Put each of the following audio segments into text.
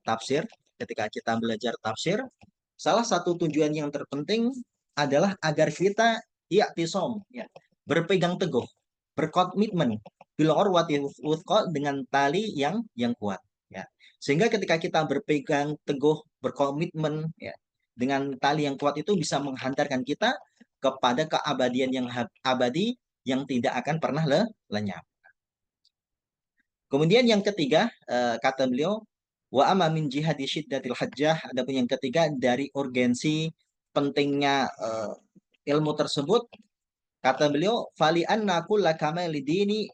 tafsir, ketika kita belajar tafsir, salah satu tujuan yang terpenting adalah agar kita i'tisom, ya, berpegang teguh, berkomitmen bil urwati wuthqa, dengan tali yang kuat, ya. Sehingga ketika kita berpegang teguh, berkomitmen, ya, dengan tali yang kuat, itu bisa menghantarkan kita kepada keabadian yang abadi, yang tidak akan pernah lenyap. Kemudian yang ketiga, kata beliau, wa amma min jihadi syiddatil hajjah, adapun yang ketiga dari urgensi pentingnya ilmu tersebut, kata beliau, fali anna kulla kamali dini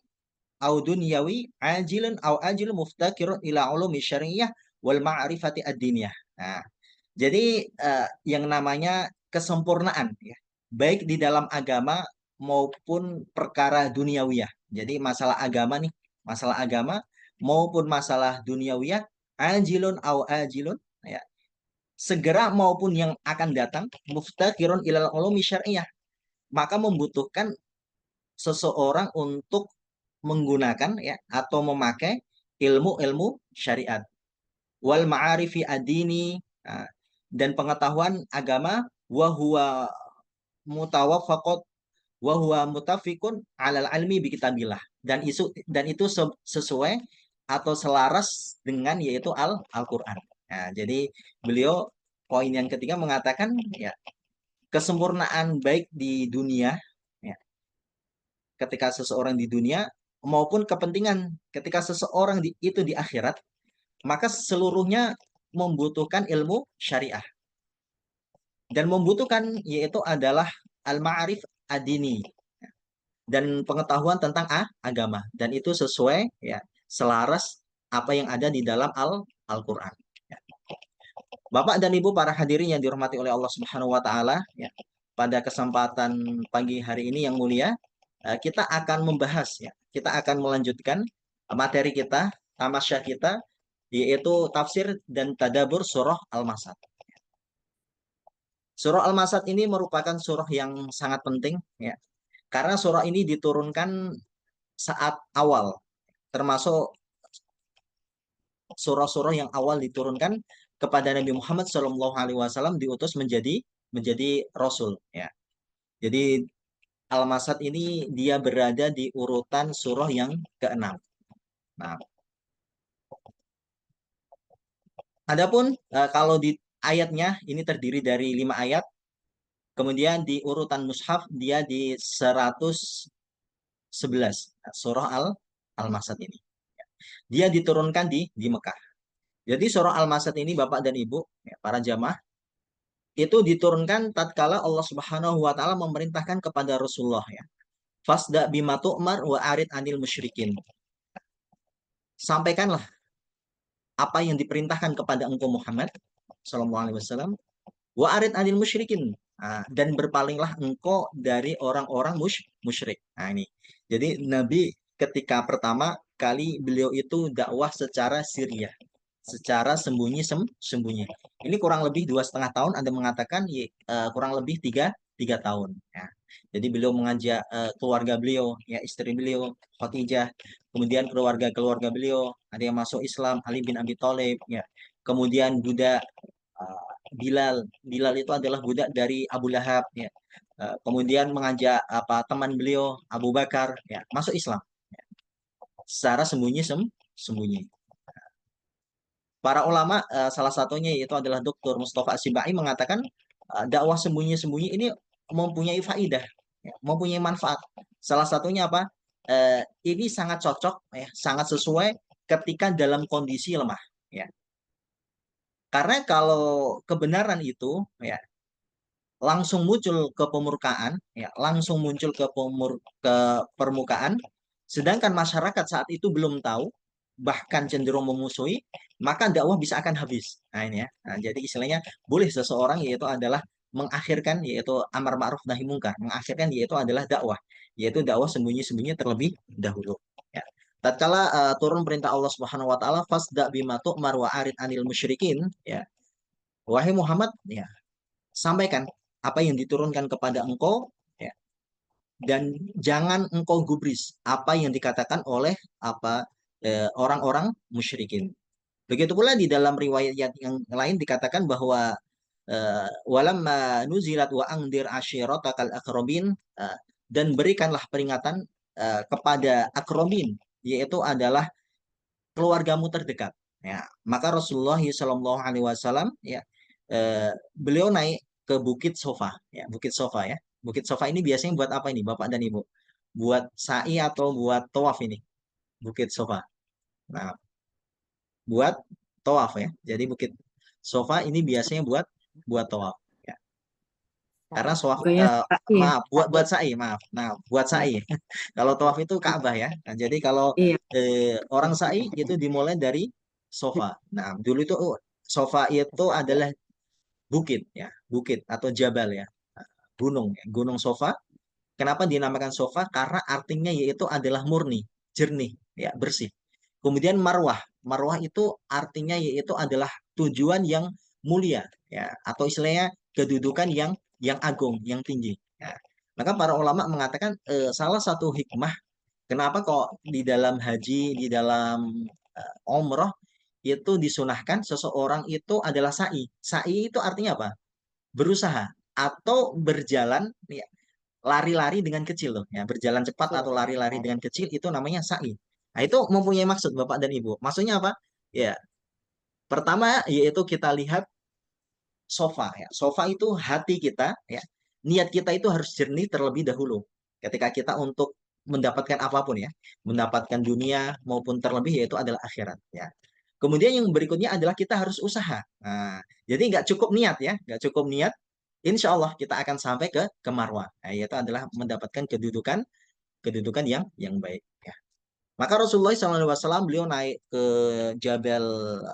au dunyawi ajilun au ajil muftakirun ila ulumi syariah wal ma'rifati ad-diniyah. Nah, jadi yang namanya kesempurnaan, ya, baik di dalam agama maupun perkara duniawiyah. Jadi masalah agama nih, masalah agama maupun masalah duniawiyah, ajilun au ajilun, ya, segera maupun yang akan datang, muftaqirun ilal ulumi syariah, maka membutuhkan seseorang untuk menggunakan, ya, atau memakai ilmu-ilmu syariat, wal ma'arifi ad-dini, nah, dan pengetahuan agama, wa huwa mutawaffaqat wa huwa mutafiqun alal ilmi bi kitabillah, dan itu sesuai atau selaras dengan yaitu Al-Qur'an. Nah, jadi beliau poin yang ketiga mengatakan, ya, kesempurnaan baik di dunia, ya, ketika seseorang di dunia, maupun kepentingan ketika seseorang itu di akhirat, maka seluruhnya membutuhkan ilmu syariah, dan membutuhkan yaitu adalah al-ma'arif ad-dini, dan pengetahuan tentang agama, dan itu sesuai, ya, selaras apa yang ada di dalam Al-Qur'an, ya. Bapak dan Ibu para hadirin yang dirahmati oleh Allah Subhanahu wa taala, ya. Pada kesempatan pagi hari ini yang mulia, kita akan membahas, ya, kita akan melanjutkan materi kita, tamasya kita, yaitu tafsir dan tadabur surah Al-Masad. Surah Al-Masad ini merupakan surah yang sangat penting, ya, karena surah ini diturunkan saat awal, termasuk surah-surah yang awal diturunkan kepada Nabi Muhammad SAW, diutus menjadi Rasul, ya. Jadi Al-Masad ini dia berada di urutan surah yang keenam. Nah, adapun kalau di ayatnya ini terdiri dari 5 ayat, kemudian di urutan mushaf dia di 111, surah Al-Masad ini. Dia diturunkan di Mekah. Jadi surah Al-Masad ini Bapak dan Ibu, ya, para jamaah, itu diturunkan tatkala Allah Subhanahu wa taala memerintahkan kepada Rasulullah, ya. Fasda bima tu'mar wa arid anil musyrikin. Sampaikanlah apa yang diperintahkan kepada engkau Muhammad sallallahu alaihi wasallam, wa arid anil musyrikin. Nah, dan berpalinglah engkau dari orang-orang musyrik. Nah, ini. Jadi Nabi ketika pertama kali beliau itu dakwah secara sirriyah, secara sembunyi. Ini kurang lebih 2,5 tahun. Anda mengatakan kurang lebih tiga tahun. Ya. Jadi beliau mengajak keluarga beliau, ya, istri beliau, Khadijah, kemudian keluarga beliau, ada yang masuk Islam, Ali bin Abi Thalib, ya. Kemudian budak Bilal. Bilal itu adalah budak dari Abu Lahab, ya. Kemudian mengajak teman beliau Abu Bakar, ya, masuk Islam, ya, secara sembunyi. Para ulama, salah satunya yaitu adalah Dr. Mustafa Asibai, mengatakan dakwah sembunyi-sembunyi ini mempunyai faidah, ya, mempunyai manfaat. Salah satunya apa? Ini sangat cocok, ya, sangat sesuai ketika dalam kondisi lemah, ya. Karena kalau kebenaran itu, ya, langsung muncul ke permukaan, ya, langsung muncul ke permukaan, sedangkan masyarakat saat itu belum tahu, bahkan cenderung memusuhi, maka dakwah bisa akan habis. Nah, ini, ya. Nah, jadi istilahnya boleh seseorang yaitu adalah mengakhirkan yaitu amar ma'ruf nahi mungkar, mengakhirkan yaitu adalah dakwah, yaitu dakwah sembunyi-sembunyi terlebih dahulu. Ya. Tatkala turun perintah Allah Subhanahu wa taala, fasda bima tu'mar wa arid anil musyrikin, ya. Wahai Muhammad, ya, sampaikan apa yang diturunkan kepada engkau, ya, dan jangan engkau gubris apa yang dikatakan oleh orang-orang musyrikin. Begitu pula di dalam riwayat yang lain dikatakan bahwa walamma nuzilat wa angdir ashiratakal akrobin, dan berikanlah peringatan kepada akrobin, yaitu adalah keluargamu terdekat. Ya, maka Rasulullah Shallallahu Alaihi Wasallam ya, beliau naik ke Bukit Sofa, ya, Bukit Sofa ya. Bukit Sofa ini biasanya buat apa ini, Bapak dan Ibu? Buat sa'i atau buat tawaf ini, Bukit Sofa. Nah, buat tawaf ya. Jadi Bukit Sofa ini biasanya buat tawaf. Ya. Karena Sa'i. tawaf, Bukannya sa'i ya? maaf, buat sa'i, maaf. Nah, buat Iya. sa'i. Kalau tawaf itu Ka'bah ya. Nah, jadi kalau Iya. orang sa'i itu dimulai dari sofa. Nah, dulu itu sofa itu adalah bukit ya, bukit atau jabal ya, gunung, ya, gunung sofa. Kenapa dinamakan sofa? Karena artinya yaitu adalah murni, jernih, ya, bersih. Kemudian marwah, marwah itu artinya yaitu adalah tujuan yang mulia, ya, atau istilahnya kedudukan yang agung, yang tinggi. Ya. Maka para ulama mengatakan salah satu hikmah kenapa kok di dalam haji, di dalam umroh itu disunahkan seseorang itu adalah sa'i. Sa'i itu artinya apa? Berusaha atau berjalan ya, lari-lari dengan kecil loh ya, berjalan cepat atau lari-lari dengan kecil itu namanya sa'i. Nah, itu mempunyai maksud Bapak dan Ibu. Maksudnya apa? Ya, pertama yaitu kita lihat sofa ya. Sofa itu hati kita ya. Niat kita itu harus jernih terlebih dahulu ketika kita untuk mendapatkan apapun ya, mendapatkan dunia maupun terlebih yaitu adalah akhirat ya. Kemudian yang berikutnya adalah kita harus usaha. Nah, jadi nggak cukup niat ya, nggak cukup niat. Insya Allah kita akan sampai ke marwah. Nah, yaitu adalah mendapatkan kedudukan kedudukan yang baik. Ya. Maka Rasulullah SAW beliau naik ke Jabal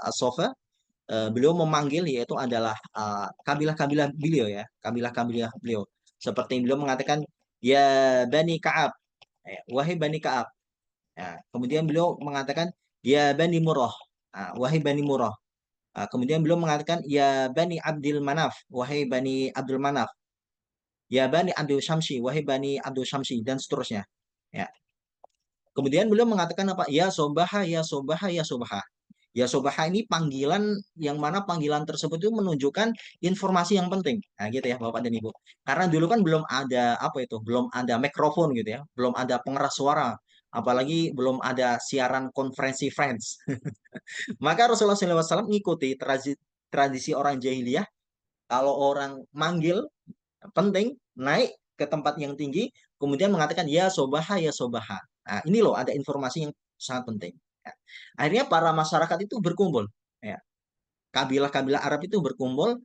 As-Sofa. Beliau memanggil yaitu adalah kabilah-kabilah beliau ya, kabilah-kabilah beliau. Seperti beliau mengatakan, ya Bani Ka'ab, wahai Bani Ka'ab. Ya, kemudian beliau mengatakan, ya Bani Murrah, wahai Bani Murrah. Kemudian beliau mengatakan, ya Bani Abdul Manaf, wahai Bani Abdul Manaf. Ya Bani Abdul Syamsi, wahai Bani Abdul Syamsi, dan seterusnya. Ya. Kemudian beliau mengatakan apa? Ya Sobaha, ya Sobaha, ya Sobaha. Ya Sobaha ini panggilan yang mana panggilan tersebut itu menunjukkan informasi yang penting. Nah, gitu ya Bapak dan Ibu. Karena dulu kan belum ada apa itu, belum ada mikrofon gitu ya, belum ada pengeras suara, apalagi belum ada siaran konferensi Friends. Maka Rasulullah SAW mengikuti tradisi orang jahiliyah. Kalau orang manggil penting naik ke tempat yang tinggi, kemudian mengatakan ya sobaha ya sobaha. Nah, ini loh ada informasi yang sangat penting. Ya. Akhirnya para masyarakat itu berkumpul. Ya. Kabilah-kabilah Arab itu berkumpul.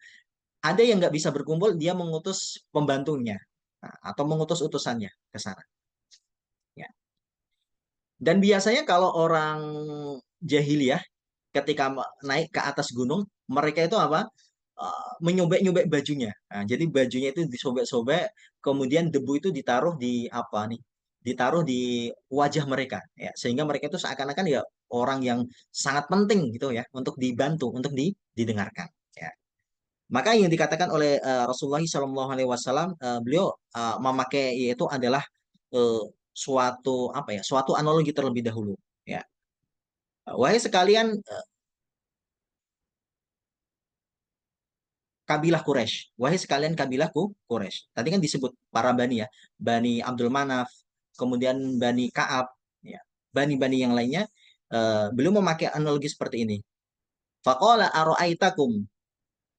Ada yang nggak bisa berkumpul, dia mengutus pembantunya atau mengutus utusannya ke sana. Ya. Dan biasanya kalau orang jahiliyah ketika naik ke atas gunung, mereka itu apa? Menyobek-nyobek bajunya. Nah, jadi bajunya itu disobek-sobek, kemudian debu itu ditaruh di apa nih? Ditaruh di wajah mereka, ya. Sehingga mereka itu seakan-akan ya orang yang sangat penting gitu ya, untuk dibantu, untuk didengarkan. Ya. Maka yang dikatakan oleh Rasulullah SAW, beliau memakai yaitu adalah suatu apa ya, suatu analogi terlebih dahulu. Ya. Wahai sekalian kabilah Quraisy. Wahai sekalian kabilahku Quraisy. Tadi kan disebut para bani ya. Bani Abdul Manaf, kemudian Bani Ka'ab, ya. Bani-bani yang lainnya. Beliau memakai analogi seperti ini. Faqala aro'aitakum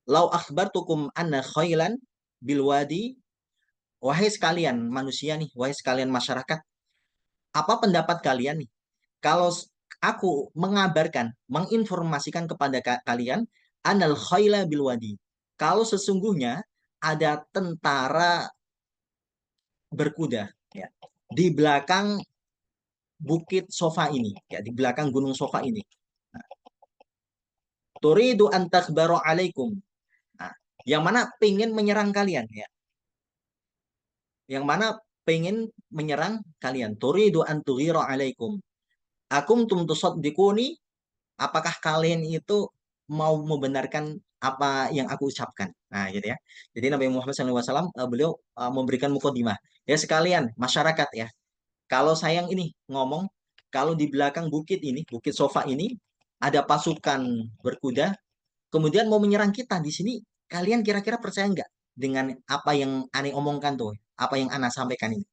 lau akhbartukum anna khailan bilwadi. Wahai sekalian manusia nih, wahai sekalian masyarakat, apa pendapat kalian nih? Kalau aku mengabarkan, menginformasikan kepada kalian, anal khaila bilwadi. Kalau sesungguhnya ada tentara berkuda ya di belakang bukit sofa ini ya di belakang gunung sofa ini. Nah, turidu antakbaru alaikum. Nah, yang mana pengen menyerang kalian ya. Yang mana pengen menyerang kalian. Turidu antughiru alaikum. Akum tum tusaddiquni, apakah kalian itu mau membenarkan apa yang aku ucapkan? Nah, gitu ya. Jadi Nabi Muhammad SAW beliau memberikan mukadimah. Ya sekalian masyarakat ya. Kalau sayang ini ngomong, kalau di belakang bukit ini, bukit sofa ini, ada pasukan berkuda, kemudian mau menyerang kita di sini. Kalian kira-kira percaya nggak dengan apa yang aneh omongkan tuh, apa yang ana sampaikan ini?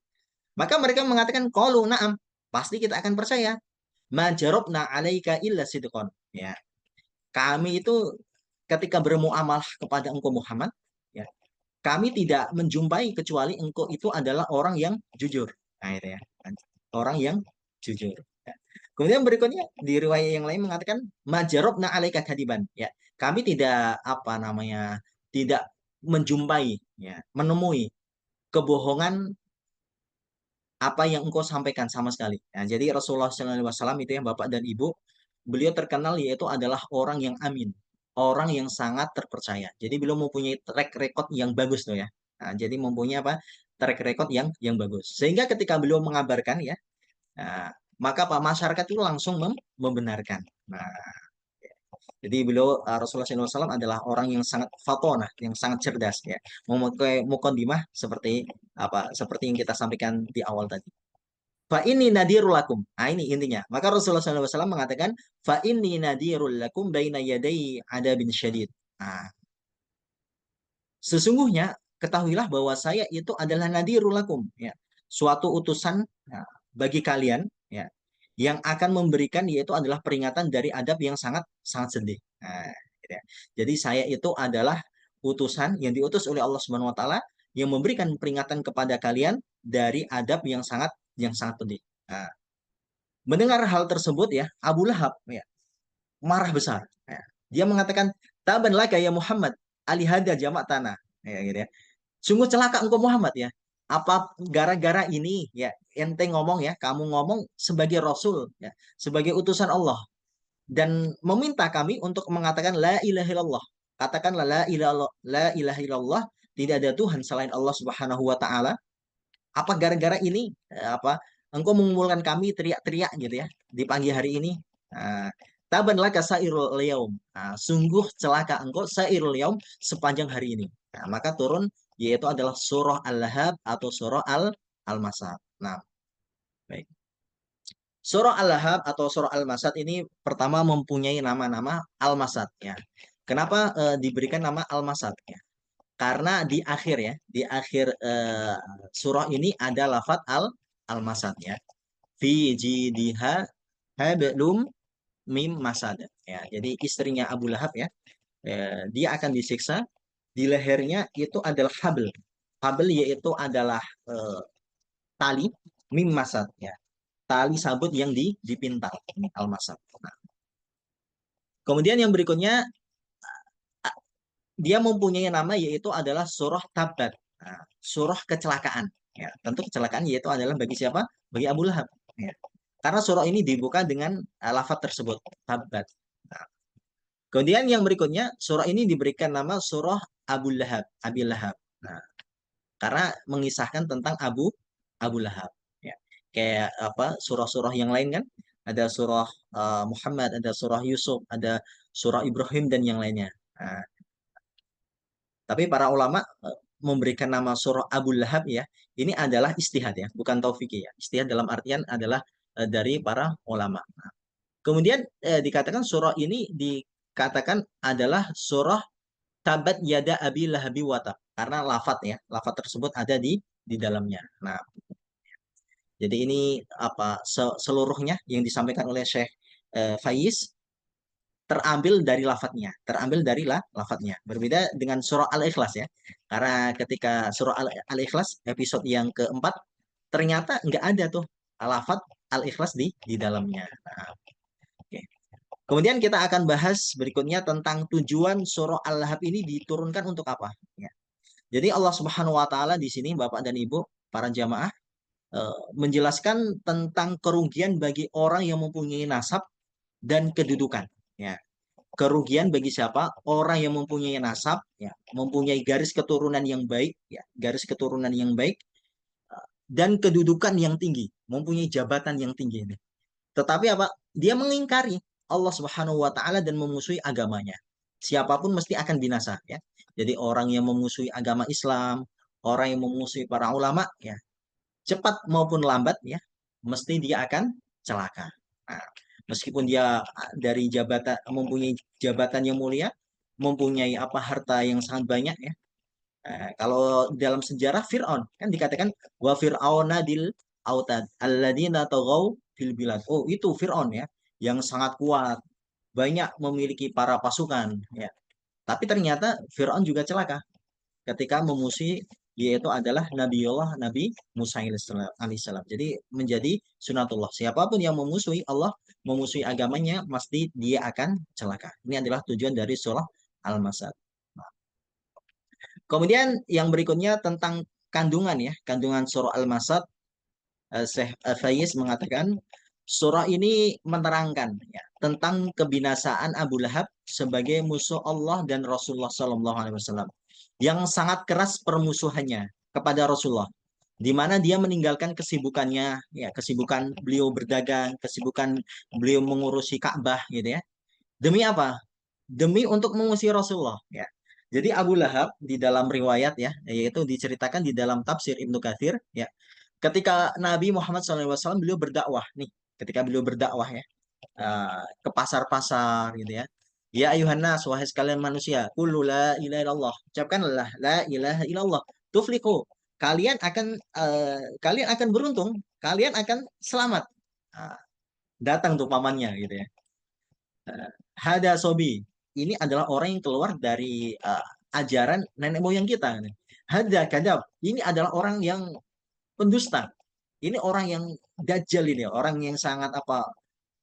Maka mereka mengatakan, qalu na'am, pasti kita akan percaya. Ma jarabna 'alaika illa sidqan. Ya, kami itu ketika bermuamalah kepada engkau Muhammad, ya, kami tidak menjumpai kecuali engkau itu adalah orang yang jujur. Nah, itu ya. Orang yang jujur. Ya. Kemudian berikutnya di riwayat yang lain mengatakan majarobna alaika kadiban. Ya, kami tidak apa namanya tidak menjumpai ya, menemui kebohongan apa yang engkau sampaikan sama sekali. Nah, jadi Rasulullah SAW itu yang Bapak dan Ibu, beliau terkenal yaitu adalah orang yang amin, orang yang sangat terpercaya. Jadi beliau mempunyai track record yang bagus tuh ya. Nah, jadi mempunyai apa? Track record yang bagus. Sehingga ketika beliau mengabarkan ya, nah, maka Pak masyarakat itu langsung membenarkan. Nah, jadi beliau Rasulullah SAW adalah orang yang sangat fatonah, yang sangat cerdas ya. Memakai mukadimah seperti apa? Seperti yang kita sampaikan di awal tadi. Fa ini nadirul lakum. Nah, ini intinya. Maka Rasulullah SAW mengatakan, fa ini nadirul lakum baina yadai adabin syadid. Nah, sesungguhnya ketahuilah bahwa saya itu adalah nadirul lakum, ya. Suatu utusan ya, bagi kalian, ya, yang akan memberikan yaitu adalah peringatan dari adab yang sangat sangat sedih. Nah, gitu ya. Jadi saya itu adalah utusan yang diutus oleh Allah Subhanahu wa taala yang memberikan peringatan kepada kalian dari adab yang sangat pedih. Nah, mendengar hal tersebut ya, Abu Lahab ya, marah besar. Ya. Dia mengatakan, "Taban laka ya Muhammad, alihada jamak tanah." Ya, gitu ya. Sungguh celaka engkau Muhammad ya. Apa gara-gara ini ya ente ngomong ya, kamu ngomong sebagai rasul ya, sebagai utusan Allah dan meminta kami untuk mengatakan la ilaha illallah. Katakanlah la ilaha illallah, tidak ada Tuhan selain Allah Subhanahu wa taala. Apa gara-gara ini apa engkau mengumpulkan kami teriak-teriak gitu ya di pagi hari ini? Nah, taban laka sairul yaum. Nah, sungguh celaka engkau sairul yaum sepanjang hari ini. Nah, maka turun yaitu adalah surah Al-Lahab atau surah Al-Masad. Nah, baik. Surah Al-Lahab atau surah Al-Masad ini pertama mempunyai nama-nama Al-Masad ya. Kenapa diberikan nama Al-Masad ya? Karena di akhir ya, di akhir surah ini ada lafadz al-masad ya. Fi jidiha hablum mim masad. Ya, jadi istrinya Abu Lahab ya, dia akan disiksa di lehernya itu adalah habl. Habl yaitu adalah tali mim masad ya. Tali sabut yang dipintal. Ini al-masad. Nah, kemudian yang berikutnya dia mempunyai nama yaitu adalah surah Tabat. Nah, surah kecelakaan. Ya, tentu kecelakaan yaitu adalah bagi siapa? Bagi Abu Lahab. Ya. Karena surah ini dibuka dengan lafaz tersebut, Tabat. Nah, kemudian yang berikutnya, surah ini diberikan nama surah Abu Lahab, Abi Lahab. Nah, karena mengisahkan tentang Abu Lahab. Ya. Kayak apa? Surah-surah yang lain kan? Ada surah Muhammad, ada surah Yusuf, ada surah Ibrahim dan yang lainnya. Nah, tapi para ulama memberikan nama surah Abu Lahab ya, ini adalah istihad ya, bukan taufiki ya. Istihad dalam artian adalah dari para ulama. Nah, kemudian dikatakan surah ini dikatakan adalah surah Tabat Yada Abi Lahabi Watab karena lafat ya, lafat tersebut ada di dalamnya. Nah, jadi ini apa seluruhnya yang disampaikan oleh Syekh Faiz terambil dari lafadznya, terambil dari lafadznya. Berbeda dengan surah Al-Ikhlas ya. Karena ketika surah Al-Ikhlas episode yang keempat ternyata nggak ada tuh lafadz Al-Ikhlas di dalamnya. Nah, oke. Kemudian kita akan bahas berikutnya tentang tujuan surah Al-Lahab ini diturunkan untuk apa. Ya. Jadi Allah Subhanahu Wa Taala di sini Bapak dan Ibu para jamaah menjelaskan tentang kerugian bagi orang yang mempunyai nasab dan kedudukan. Ya, kerugian bagi siapa? Orang yang mempunyai nasab, ya, mempunyai garis keturunan yang baik, ya, garis keturunan yang baik dan kedudukan yang tinggi, mempunyai jabatan yang tinggi ini. Tetapi apa? Dia mengingkari Allah Subhanahu wa taala dan memusuhi agamanya. Siapapun mesti akan binasa, ya. Jadi orang yang memusuhi agama Islam, orang yang memusuhi para ulama, ya, cepat maupun lambat, ya, mesti dia akan celaka. Nah, meskipun dia dari jabatan mempunyai jabatan yang mulia, mempunyai apa harta yang sangat banyak ya. Kalau dalam sejarah Fir'aun kan dikatakan wa fir'auna dil autad alladzina taghaw fil bilad. Oh, itu Fir'aun ya yang sangat kuat, banyak memiliki para pasukan ya. Tapi ternyata Fir'aun juga celaka ketika memusuhi yaitu adalah Nabi Musa alaihissalam. Jadi menjadi sunatullah. Siapapun yang memusuhi Allah, memusuhi agamanya, pasti dia akan celaka. Ini adalah tujuan dari surah Al-Masad. Kemudian yang berikutnya tentang kandungan ya, kandungan surah Al-Masad, Syekh Faiz mengatakan surah ini menerangkan ya, tentang kebinasaan Abu Lahab sebagai musuh Allah dan Rasulullah SAW yang sangat keras permusuhannya kepada Rasulullah, di mana dia meninggalkan kesibukannya, ya kesibukan beliau berdagang, kesibukan beliau mengurusi Ka'bah gitu ya. Demi apa? Demi untuk mengusir Rasulullah ya. Jadi Abu Lahab di dalam riwayat ya, yaitu diceritakan di dalam tafsir Ibnu Katsir ya. Ketika Nabi Muhammad SAW beliau berdakwah nih, ketika beliau berdakwah ya ke pasar-pasar gitu ya. Ya ayuhan nas, wahai sekalian manusia, qulu la ilaha illallah. Ucapkanlah la ilaha illallah. Tuflihu. Kalian akan beruntung, kalian akan selamat. Nah, datang tuh pamannya gitu ya. Hada sobi. Ini adalah orang yang keluar dari ajaran nenek moyang kita. Hada kadab. Ini adalah orang yang pendusta. Ini orang yang dajjal ini, orang yang sangat apa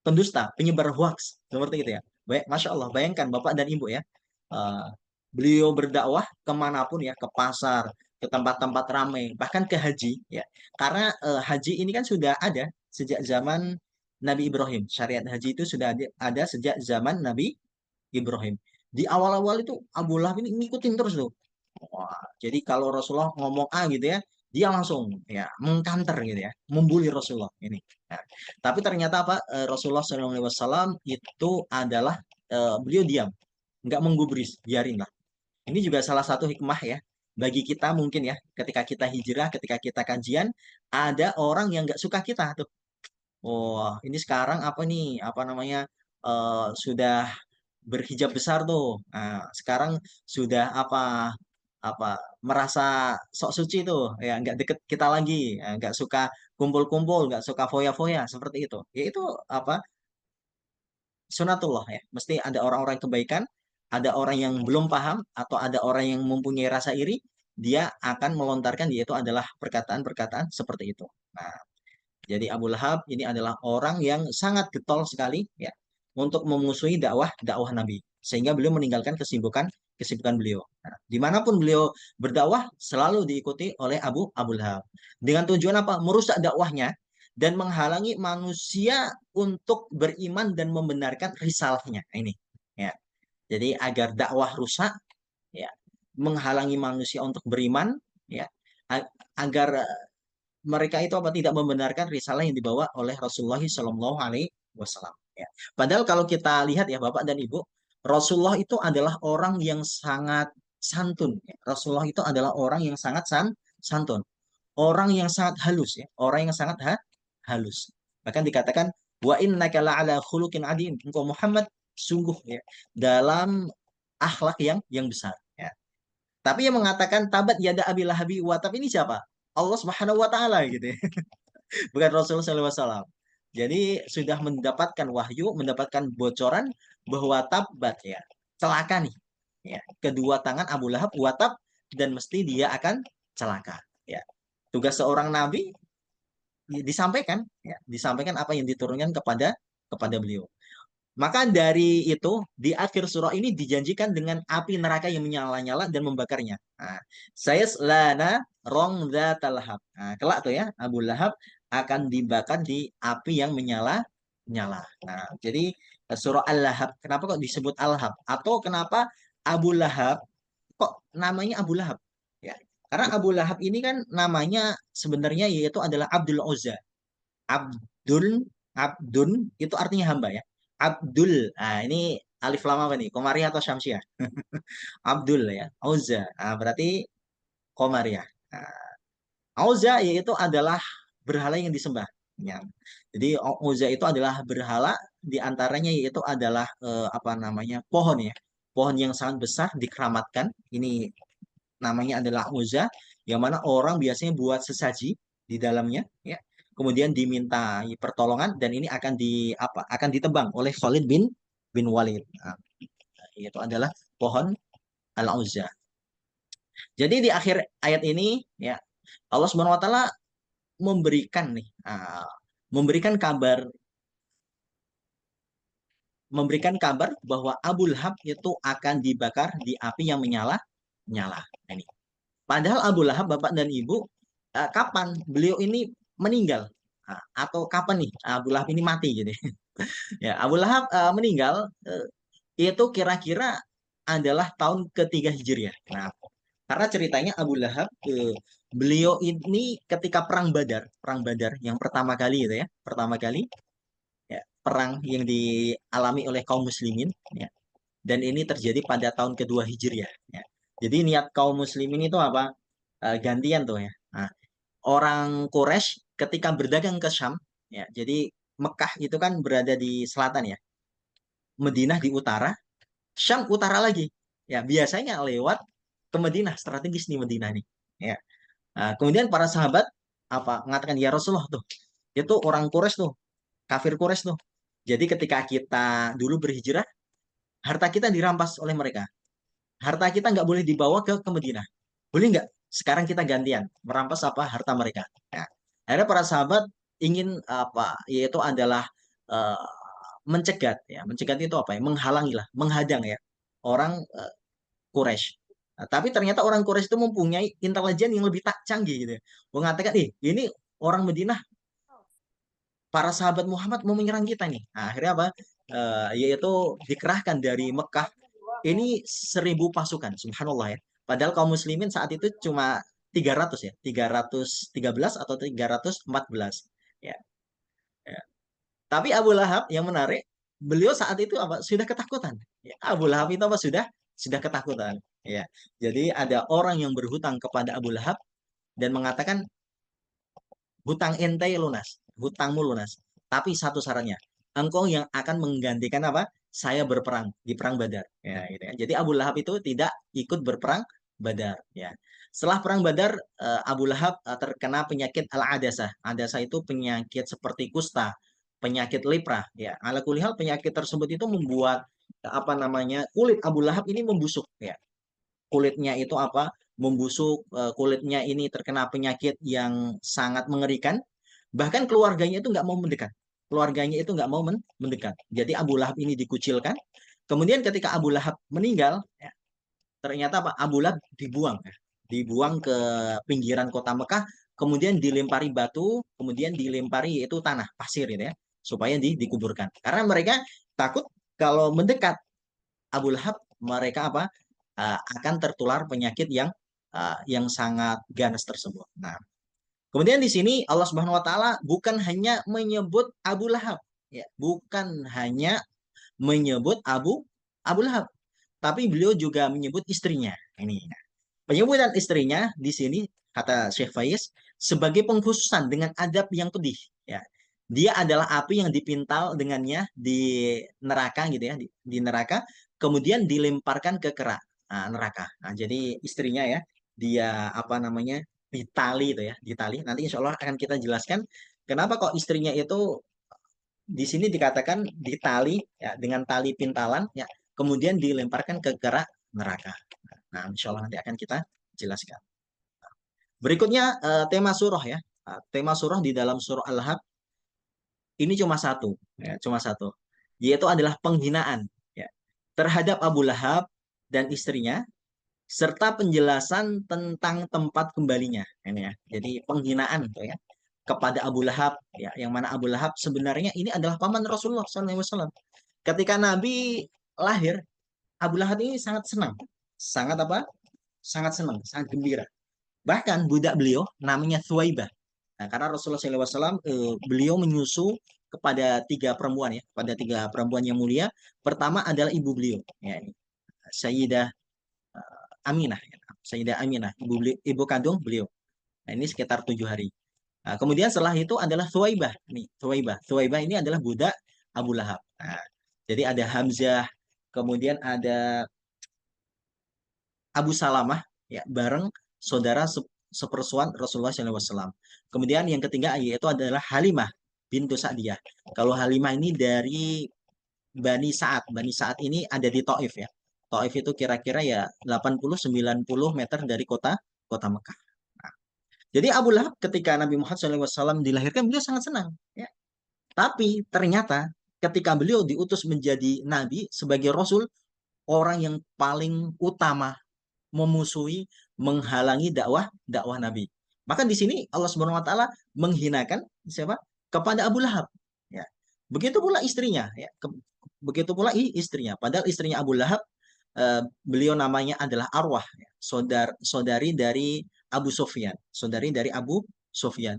pendusta, penyebar hoax seperti itu ya. Baik, Masya Allah, bayangkan Bapak dan Ibu ya, Eh, beliau berdakwah kemanapun ya, ke pasar, ke tempat-tempat ramai, bahkan ke haji ya. Karena haji ini kan sudah ada sejak zaman Nabi Ibrahim. Syariat haji itu sudah ada sejak zaman Nabi Ibrahim. Di awal-awal itu Abu Lahab ini ngikutin terus tuh. Wah, jadi kalau Rasulullah ngomong A gitu ya, dia langsung ya mengkanter gitu ya, membuli Rasulullah ini. Nah, tapi ternyata apa? Rasulullah SAW itu adalah beliau diam, nggak menggubris, biarin lah. Ini juga salah satu hikmah ya bagi kita mungkin ya, ketika kita hijrah, ketika kita kajian, ada orang yang nggak suka kita tuh. Oh, ini sekarang apa nih? Apa namanya? Sudah berhijab besar tuh. Nah, sekarang sudah apa merasa sok suci tuh, ya nggak deket kita lagi, ya, nggak suka kumpul-kumpul, nggak suka foya-foya seperti itu. Ya itu apa sunatullah ya. Mesti ada orang-orang kebaikan, ada orang yang belum paham atau ada orang yang mempunyai rasa iri, dia akan melontarkan yaitu adalah perkataan-perkataan seperti itu. Nah, jadi Abu Lahab ini adalah orang yang sangat getol sekali ya untuk memusuhi dakwah Nabi sehingga beliau meninggalkan kesibukan beliau. Nah, dimanapun beliau berdakwah selalu diikuti oleh Abu Lahab dengan tujuan apa? Merusak dakwahnya dan menghalangi manusia untuk beriman dan membenarkan risalahnya. Ini ya. Jadi agar dakwah rusak ya, menghalangi manusia untuk beriman ya, agar mereka itu apa tidak membenarkan risalah yang dibawa oleh Rasulullah Shallallahu Alaihi Wasallam. Ya. Padahal kalau kita lihat ya Bapak dan Ibu, Rasulullah itu adalah orang yang sangat santun. Ya. Rasulullah itu adalah orang yang sangat santun, orang yang sangat halus ya, orang yang sangat halus. Bahkan dikatakan wa innaka la'ala khuluqin adim. Engkau Muhammad sungguh ya dalam akhlak yang besar. Ya. Tapi yang mengatakan tabat yada abil lahabi wa tab ini siapa? Allah Subhanahu wa taala gitu ya. Bukan Rasulullah SAW. Jadi sudah mendapatkan wahyu, mendapatkan bocoran bahwa tabat ya, celaka nih. Ya, kedua tangan Abu Lahab watab dan mesti dia akan celaka. Ya. Tugas seorang nabi disampaikan, ya, disampaikan apa yang diturunkan kepada beliau. Maka dari itu, di akhir surah ini dijanjikan dengan api neraka yang menyala-nyala dan membakarnya. Nah, saya lana rong talhab. Nah, kelak tuh ya, Abu Lahab akan dibakar di api yang menyala-nyala. Nah, jadi surah Al-Lahab, kenapa kok disebut Al-Lahab? Atau kenapa Abu Lahab kok namanya Abu Lahab? Ya, karena Abu Lahab ini kan namanya sebenarnya yaitu adalah Abdul Uzza. Abdul, Abdun itu artinya hamba ya. Abdul. Nah, ini alif lam apa nih? Komariah atau Syamsiah? Abdul ya. Auza. Nah, berarti Komariah. Nah, Auza yaitu adalah berhala yang disembah. Ya. Jadi Auza itu adalah berhala di antaranya yaitu adalah apa namanya pohon ya, pohon yang sangat besar dikeramatkan. Ini namanya adalah uzza, yang mana orang biasanya buat sesaji di dalamnya, ya. Kemudian diminta pertolongan dan ini akan akan ditebang oleh Khalid bin Walid. Nah, itu adalah pohon al-uzza. Jadi di akhir ayat ini ya Allah Subhanahu wa taala memberikan nih memberikan kabar bahwa Abu Lahab itu akan dibakar di api yang nyala. Nah, ini. Padahal Abu Lahab bapak dan ibu kapan beliau ini meninggal. Atau kapan nih Abu Lahab ini mati gitu. Ya, Abu Lahab meninggal itu kira-kira adalah tahun ketiga Hijriah. Nah, karena ceritanya Abu Lahab beliau ini ketika perang Badar yang pertama kali itu ya, pertama kali ya, perang yang dialami oleh kaum muslimin ya. Dan ini terjadi pada tahun kedua Hijriah ya. Jadi niat kaum muslimin itu apa? Gantian tuh ya. Nah, orang Quraisy ketika berdagang ke Syam ya. Jadi Mekah itu kan berada di selatan ya. Madinah di utara, Syam utara lagi. Ya, biasanya lewat ke Madinah, strategis nih Madinah nih. Ya. Nah, kemudian para sahabat mengatakan ya Rasulullah tuh. Itu orang Quraisy tuh, kafir Quraisy tuh. Jadi ketika kita dulu berhijrah, harta kita dirampas oleh mereka. Harta kita nggak boleh dibawa ke Madinah. Boleh nggak? Sekarang kita gantian merampas harta mereka. Ya. Akhirnya para sahabat ingin yaitu adalah eh, mencegat ya. Mencegat itu apa ya? Menghalangi lah, menghadang ya orang Quraisy. Nah, tapi ternyata orang Quraisy itu mempunyai intelijen yang lebih tak canggih gitu ya. Mengatakan, ini orang Madinah, para sahabat Muhammad mau menyerang kita nih. Nah, akhirnya apa? Yaitu dikerahkan dari Mekah ini 1.000 pasukan, subhanallah ya. Padahal kaum muslimin saat itu cuma 300 ya, 313 atau 314 ya. Ya. Tapi Abu Lahab yang menarik, beliau saat itu sudah ketakutan. Ya, Abu Lahab itu sudah ketakutan. Ya. Jadi ada orang yang berhutang kepada Abu Lahab dan mengatakan hutang ente lunas, hutangmu lunas. Tapi satu syaratnya, engkau yang akan menggantikan saya berperang di perang Badar. Ya, gitu kan. Jadi Abu Lahab itu tidak ikut berperang Badar. Ya. Setelah perang Badar, Abu Lahab terkena penyakit al-adasah. Adasah itu penyakit seperti kusta, penyakit lepra. Ya, ala kulihal penyakit tersebut itu membuat kulit Abu Lahab ini membusuk. Ya, kulitnya itu membusuk, kulitnya ini terkena penyakit yang sangat mengerikan, bahkan keluarganya itu nggak mau mendekat, mendekat. Jadi Abu Lahab ini dikucilkan. Kemudian ketika Abu Lahab meninggal ya, ternyata Abu Lahab dibuang ke pinggiran kota Mekah, kemudian dilempari batu, kemudian dilempari itu tanah pasir gitu ya, supaya dikuburkan karena mereka takut kalau mendekat Abu Lahab mereka akan tertular penyakit yang sangat ganas tersebut. Nah, kemudian di sini Allah Subhanahu wa taala bukan hanya menyebut Abu Lahab, ya, bukan hanya menyebut Abu Lahab, tapi beliau juga menyebut istrinya. Ini. Nah, penyebutan istrinya di sini kata Syekh Faiz sebagai pengkhususan dengan adab yang pedih, ya. Dia adalah api yang dipintal dengannya di neraka gitu ya, di neraka, kemudian dilemparkan ke kerak neraka. Nah, jadi istrinya ya, dia ditali itu ya, ditali. Nanti insya Allah akan kita jelaskan kenapa kok istrinya itu di sini dikatakan ditali ya dengan tali pintalan ya, kemudian dilemparkan ke kerak neraka. Nah, insya Allah nanti akan kita jelaskan. Berikutnya tema surah ya. Tema surah di dalam surah Al-Lahab ini cuma satu, ya, cuma satu, yaitu adalah penghinaan ya, terhadap Abu Lahab dan istrinya serta penjelasan tentang tempat kembalinya. Ini ya. Jadi penghinaan tuh ya kepada Abu Lahab ya, yang mana Abu Lahab sebenarnya ini adalah paman Rasulullah SAW. Ketika Nabi lahir, Abu Lahab ini sangat senang, sangat sangat senang, sangat gembira. Bahkan budak beliau namanya Thuwaibah. Nah, karena Rasulullah SAW beliau menyusu kepada tiga perempuan ya, pada tiga perempuan yang mulia. Pertama adalah ibu beliau, ya, Sayyidah Aminah, ya. Sayyidah Aminah, ibu kandung beliau. Nah, ini sekitar 7 hari. Nah, kemudian setelah itu adalah Thuwaibah. Nih, Thuwaibah. Thuwaibah ini adalah budak Abu Lahab. Nah, jadi ada Hamzah, kemudian ada Abu Salamah, ya, bareng saudara sepersuan Rasulullah SAW. Kemudian yang ketiga yaitu adalah Halimah bintu Sa'diyah. Kalau Halimah ini dari Bani Sa'ad. Bani Sa'ad ini ada di Taif ya. Taif itu kira-kira ya 80-90 meter dari kota Mekah. Nah, jadi Abu Lahab ketika Nabi Muhammad SAW dilahirkan, beliau sangat senang. Ya. Tapi ternyata ketika beliau diutus menjadi nabi sebagai rasul, orang yang paling utama memusuhi, menghalangi dakwah Nabi. Maka di sini Allah Subhanahu wa taala menghinakan siapa? Kepada Abu Lahab. Ya. Begitu pula istrinya, ya. Begitu pula istrinya. Padahal istrinya Abu Lahab, beliau namanya adalah Arwah, ya. Saudari dari Abu Sufyan, saudari dari Abu Sufyan.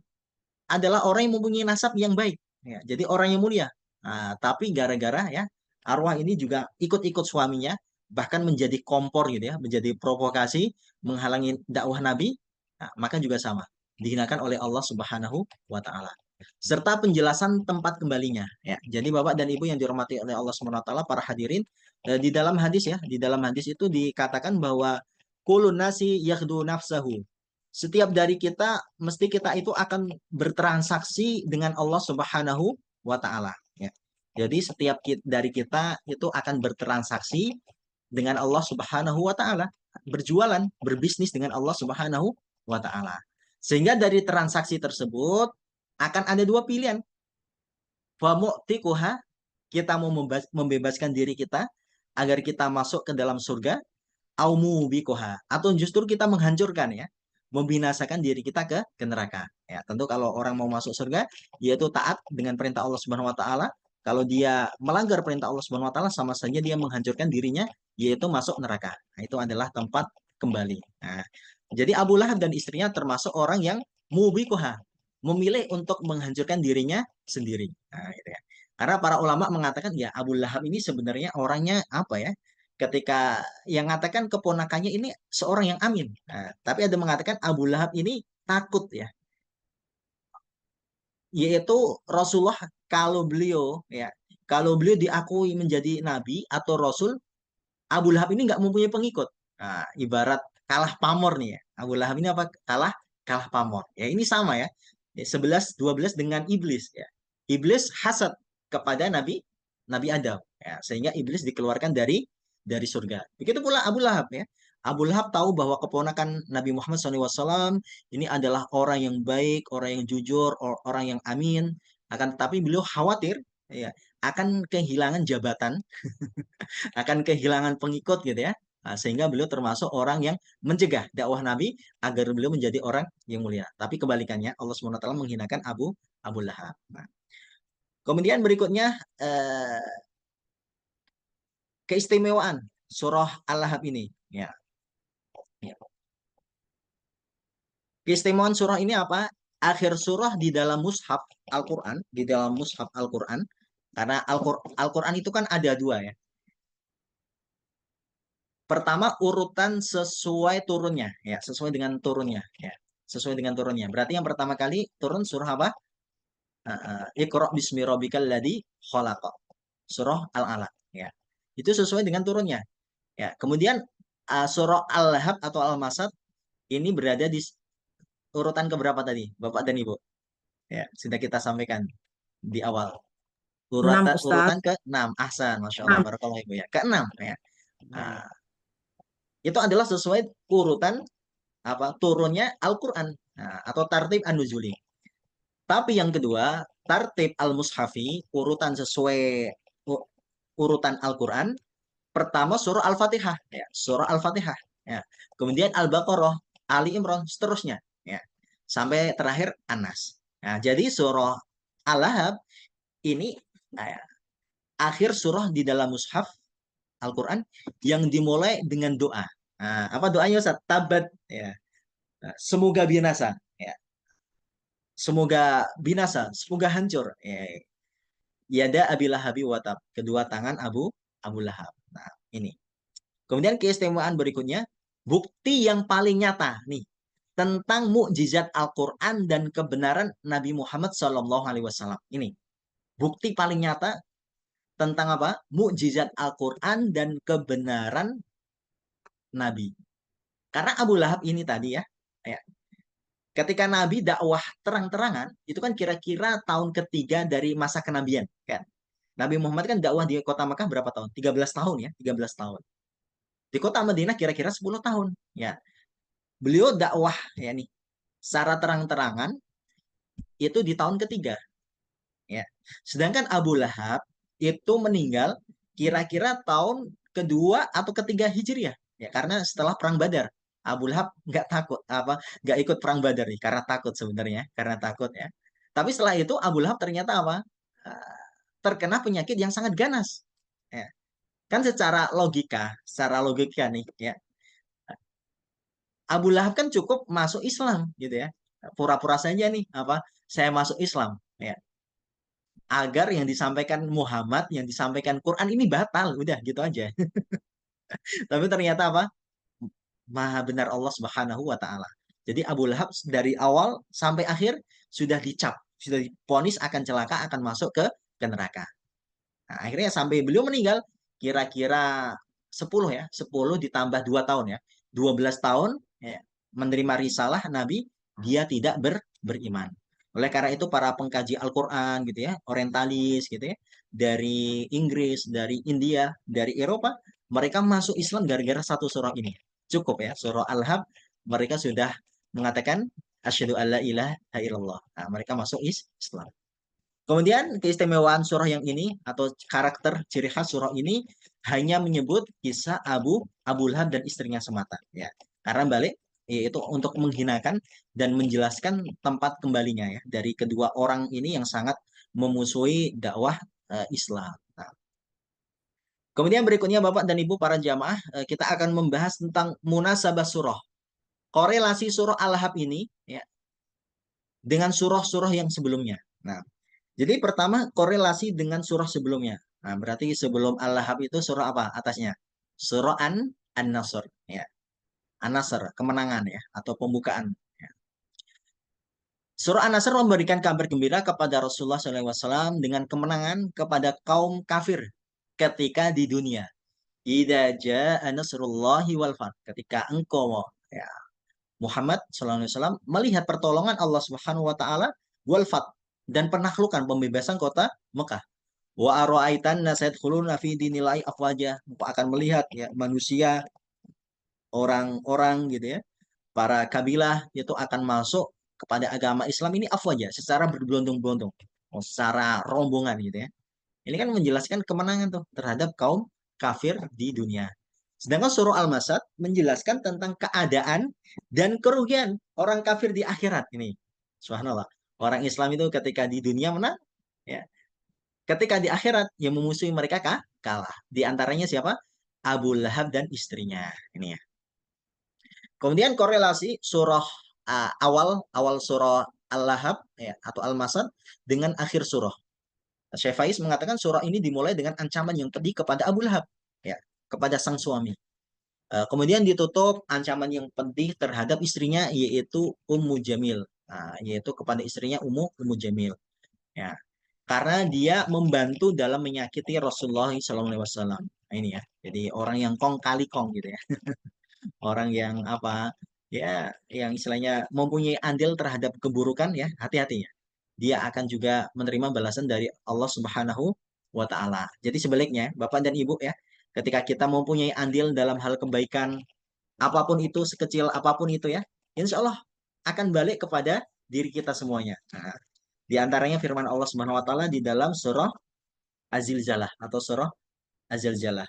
Adalah orang yang mempunyai nasab yang baik, ya. Jadi orang yang mulia. Nah, tapi gara-gara ya Arwah ini juga ikut-ikut suaminya, bahkan menjadi kompor gitu ya, menjadi provokasi, menghalangi dakwah Nabi, nah, maka juga sama, dihinakan oleh Allah Subhanahu wa taala. Serta penjelasan tempat kembalinya, ya. Jadi Bapak dan Ibu yang dirahmati oleh Allah Subhanahu wa taala, para hadirin, di dalam hadis ya, di dalam hadis itu dikatakan bahwa kulun nasi yakhdu nafsahu. Setiap dari kita mesti kita itu akan bertransaksi dengan Allah Subhanahu wa taala, ya. Jadi setiap dari kita itu akan bertransaksi dengan Allah Subhanahu wa taala, berjualan, berbisnis dengan Allah Subhanahu wa taala. Sehingga dari transaksi tersebut akan ada dua pilihan. Famu'tikuha, kita mau membebaskan diri kita agar kita masuk ke dalam surga, aumu bikoha, atau justru kita menghancurkan ya, membinasakan diri kita ke neraka. Ya, tentu kalau orang mau masuk surga, yaitu taat dengan perintah Allah Subhanahu wa taala. Kalau dia melanggar perintah Allah Subhanahu wa taala, sama saja dia menghancurkan dirinya, yaitu masuk neraka. Nah, itu adalah tempat kembali. Nah, jadi Abu Lahab dan istrinya termasuk orang yang mubikoha, memilih untuk menghancurkan dirinya sendiri. Nah, gitu ya. Karena para ulama mengatakan ya Abu Lahab ini sebenarnya orangnya apa ya? Ketika yang mengatakan keponakannya ini seorang yang amin. Nah, tapi ada mengatakan Abu Lahab ini takut ya. Yaitu Rasulullah, kalau beliau diakui menjadi nabi atau rasul, Abu Lahab ini nggak mempunyai pengikut. Nah, ibarat kalah pamor nih ya. Abu Lahab ini apa? Kalah kalah pamor. Ya ini sama ya. 11-12 dengan iblis ya. Iblis hasad kepada Nabi Adam ya, sehingga iblis dikeluarkan dari surga. Begitu pula Abu Lahab ya. Abu Lahab tahu bahwa keponakan Nabi Muhammad SAW ini adalah orang yang baik, orang yang jujur, orang yang amin. Akan tetapi beliau khawatir ya akan kehilangan jabatan, akan kehilangan pengikut gitu ya. Nah, sehingga beliau termasuk orang yang mencegah dakwah Nabi agar beliau menjadi orang yang mulia. Tapi kebalikannya Allah SWT menghinakan Abu Lahab. Nah, kemudian berikutnya keistimewaan surah Al-Lahab ini. Ya, ya. Keistimewaan surah ini apa? Akhir surah di dalam mushaf Al-Quran, di dalam mushaf Al-Quran, karena Al-Quran itu kan ada dua ya. Pertama urutan sesuai turunnya, ya, sesuai dengan turunnya, ya, sesuai dengan turunnya. Berarti yang pertama kali turun surah apa? Iqra bismi rabbikal ladzi khalaq. Surah Al-Alaq, ya. Itu sesuai dengan turunnya. Ya, kemudian surah Al-Lahab atau Al-Masad ini berada di urutan keberapa tadi, Bapak dan Ibu? Ya, sudah kita sampaikan di awal. 6 Urutan Ustadz. ke-6. Ahsan, Masya Allah, 6. barakallahu Ibu ya. Ke-6 ya. Nah, itu adalah sesuai urutan apa turunnya Al-Qur'an. Nah, atau tartib an-nuzuli. Tapi yang kedua, tartib al-mushafi, urutan sesuai urutan Al-Qur'an. Pertama surah Al-Fatihah, ya, surah Al-Fatihah, ya. Kemudian Al-Baqarah, Ali Imran, seterusnya, ya. Sampai terakhir An-Nas. Nah, jadi surah Al-Lahab ini nah, ya, akhir surah di dalam mushaf Al-Quran yang dimulai dengan doa. Nah, apa doanya Ustaz? Tabat, ya. Nah, semoga binasa, ya. Semoga binasa, semoga hancur. Ya. Yada Abi Lahabi watab, kedua tangan Abu Lahab. Nah, ini. Kemudian keistimewaan berikutnya, bukti yang paling nyata nih tentang mukjizat Al-Quran dan kebenaran Nabi Muhammad SAW. Ini bukti paling nyata tentang apa? Mukjizat Al-Quran dan kebenaran Nabi. Karena Abu Lahab ini tadi ya, ketika Nabi dakwah terang-terangan, itu kan kira-kira tahun ketiga dari masa kenabian, kan? Nabi Muhammad kan dakwah di kota Makkah berapa tahun? 13 tahun ya, 13 tahun. Di kota Madinah kira-kira 10 tahun, ya. Beliau dakwah ya nih secara terang-terangan itu di tahun ketiga, ya. Sedangkan Abu Lahab itu meninggal kira-kira tahun kedua atau ketiga Hijriah, ya, karena setelah perang Badar. Abu Lahab nggak takut apa nggak ikut perang Badar nih karena takut sebenarnya karena takut ya. Tapi setelah itu Abu Lahab ternyata apa? Eh, Terkena penyakit yang sangat ganas. Ya. Kan secara logika nih ya. Abu Lahab kan cukup masuk Islam gitu ya. Pura-pura saja nih apa saya masuk Islam ya. Agar yang disampaikan Muhammad, yang disampaikan Quran ini batal, udah gitu aja. Tapi ternyata apa? Maha benar Allah Subhanahu wa taala. Jadi Abu Lahab dari awal sampai akhir sudah dicap, sudah diponis akan celaka, akan masuk ke neraka. Nah, akhirnya sampai beliau meninggal kira-kira 10 ya, 10 ditambah 2 tahun ya. 12 tahun ya, menerima risalah Nabi, dia tidak beriman. Oleh karena itu para pengkaji Al-Qur'an gitu ya, orientalis gitu ya, dari Inggris, dari India, dari Eropa, mereka masuk Islam gara-gara satu surah ini. Cukup ya, surah Al-Hab mereka sudah mengatakan asyhadu alla ilaha illallah. Nah, mereka masuk Islam. Kemudian keistimewaan surah yang ini atau karakter ciri khas surah ini hanya menyebut kisah Abu Lahab dan istrinya semata ya. Karena balik yaitu untuk menghinakan dan menjelaskan tempat kembalinya ya dari kedua orang ini yang sangat memusuhi dakwah Islam. Nah, kemudian berikutnya Bapak dan Ibu para jamaah kita akan membahas tentang munasabah surah. Korelasi surah Al-Lahab ini ya dengan surah-surah yang sebelumnya. Nah, jadi pertama korelasi dengan surah sebelumnya. Nah, berarti sebelum Al-Lahab itu surah apa atasnya? Surah An-Nasr ya. An-Nasr, kemenangan ya atau pembukaan. Ya. Surah An-Nasr memberikan kabar gembira kepada Rasulullah SAW dengan kemenangan kepada kaum kafir ketika di dunia. Idza jaa nasrullahi wal fath. Ketika engkau ya, Muhammad SAW melihat pertolongan Allah Subhanahu wa taala wal fath dan penaklukan pembebasan kota Mekah. Wa ara'aitan nasadkhuluna fi dinillahi afwaja. Engkau akan melihat ya manusia, orang-orang gitu ya, para kabilah itu akan masuk kepada agama Islam ini afwaja secara berbondong-bondong, secara rombongan gitu ya. Ini kan menjelaskan kemenangan tuh terhadap kaum kafir di dunia. Sedangkan surah Al-Masad menjelaskan tentang keadaan dan kerugian orang kafir di akhirat ini. Subhanallah. Orang Islam itu ketika di dunia menang, ya, ketika di akhirat yang memusuhi mereka kalah. Di antaranya siapa? Abu Lahab dan istrinya. Ini ya. Kemudian korelasi surah awal awal surah Al-Lahab ya, atau Al-Masad dengan akhir surah. Syekh Faiz mengatakan surah ini dimulai dengan ancaman yang pedih kepada Abu Lahab ya, kepada sang suami. Kemudian ditutup ancaman yang pedih terhadap istrinya yaitu Ummu Jamil. Nah, yaitu kepada istrinya Ummu Jamil. Ya, karena dia membantu dalam menyakiti Rasulullah SAW. Nah, ini ya. Jadi orang yang kong kali kong gitu ya. Orang yang apa? Ya, yang istilahnya mempunyai andil terhadap keburukan ya, hati-hati ya. Dia akan juga menerima balasan dari Allah Subhanahu wa taala. Jadi sebaliknya, Bapak dan Ibu ya, ketika kita mempunyai andil dalam hal kebaikan apapun itu, sekecil apapun itu ya, insya Allah akan balik kepada diri kita semuanya. Nah, di antaranya firman Allah Subhanahu wa taala di dalam surah Az-Zilzalah atau surah Az-Zilzalah.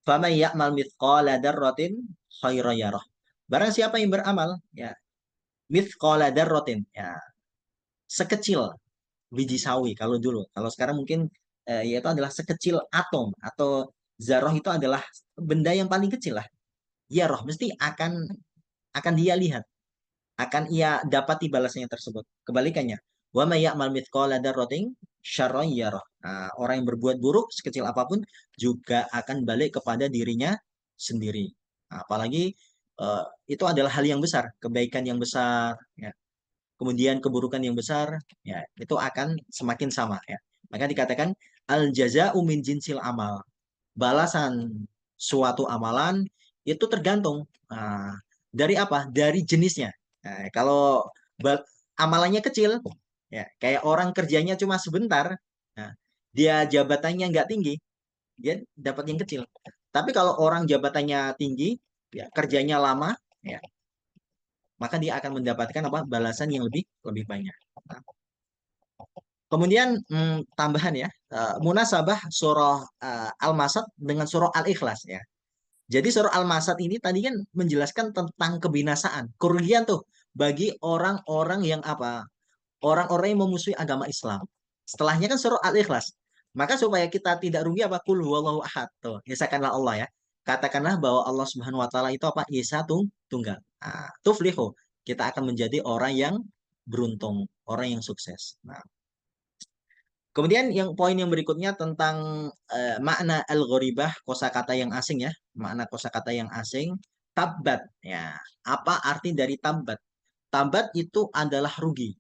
Faman ya'mal mithqala dzarratin khairan yarah. Barang siapa yang beramal ya mithqala dzarratin ya sekecil biji sawi kalau dulu. Kalau sekarang mungkin yaitu adalah sekecil atom atau zarah itu adalah benda yang paling kecil lah. Ya roh mesti akan dia lihat, akan ia dapati balasnya tersebut. Kebalikannya, wa may ya'mal mithqala dzarratin syarran yarah. Nah, orang yang berbuat buruk sekecil apapun juga akan balik kepada dirinya sendiri. Nah, apalagi eh, itu adalah hal yang besar, kebaikan yang besar, ya. Kemudian keburukan yang besar, ya itu akan semakin sama, ya. Maka dikatakan Al jaza'u min jinsil amal. Balasan suatu amalan itu tergantung dari apa? Dari jenisnya. Nah, kalau amalannya kecil, ya kayak orang kerjanya cuma sebentar, nah, dia jabatannya nggak tinggi, dia dapat yang kecil. Tapi kalau orang jabatannya tinggi, ya kerjanya lama, ya maka dia akan mendapatkan apa? Balasan yang lebih lebih banyak. Nah, kemudian tambahan ya, munasabah surah Al-Masad dengan surah Al-Ikhlas ya. Jadi surah Al-Masad ini tadi kan menjelaskan tentang kebinasaan, kerugian tuh bagi orang-orang yang apa? Orang-orang yang memusuhi agama Islam. Setelahnya kan surah Al-Ikhlas. Maka supaya kita tidak rugi apa? Qul huwallahu ahad. Tuh, Yesakanlah Allah ya. Katakanlah bahwa Allah Subhanahu wa taala itu apa? Esa tunggal. Nah, tuflihu. Kita akan menjadi orang yang beruntung, orang yang sukses. Nah, kemudian yang poin yang berikutnya tentang makna al-gharibah, kosakata yang asing ya, makna kosakata yang asing, tabat ya. Apa arti dari tabat? Tabat itu adalah rugi.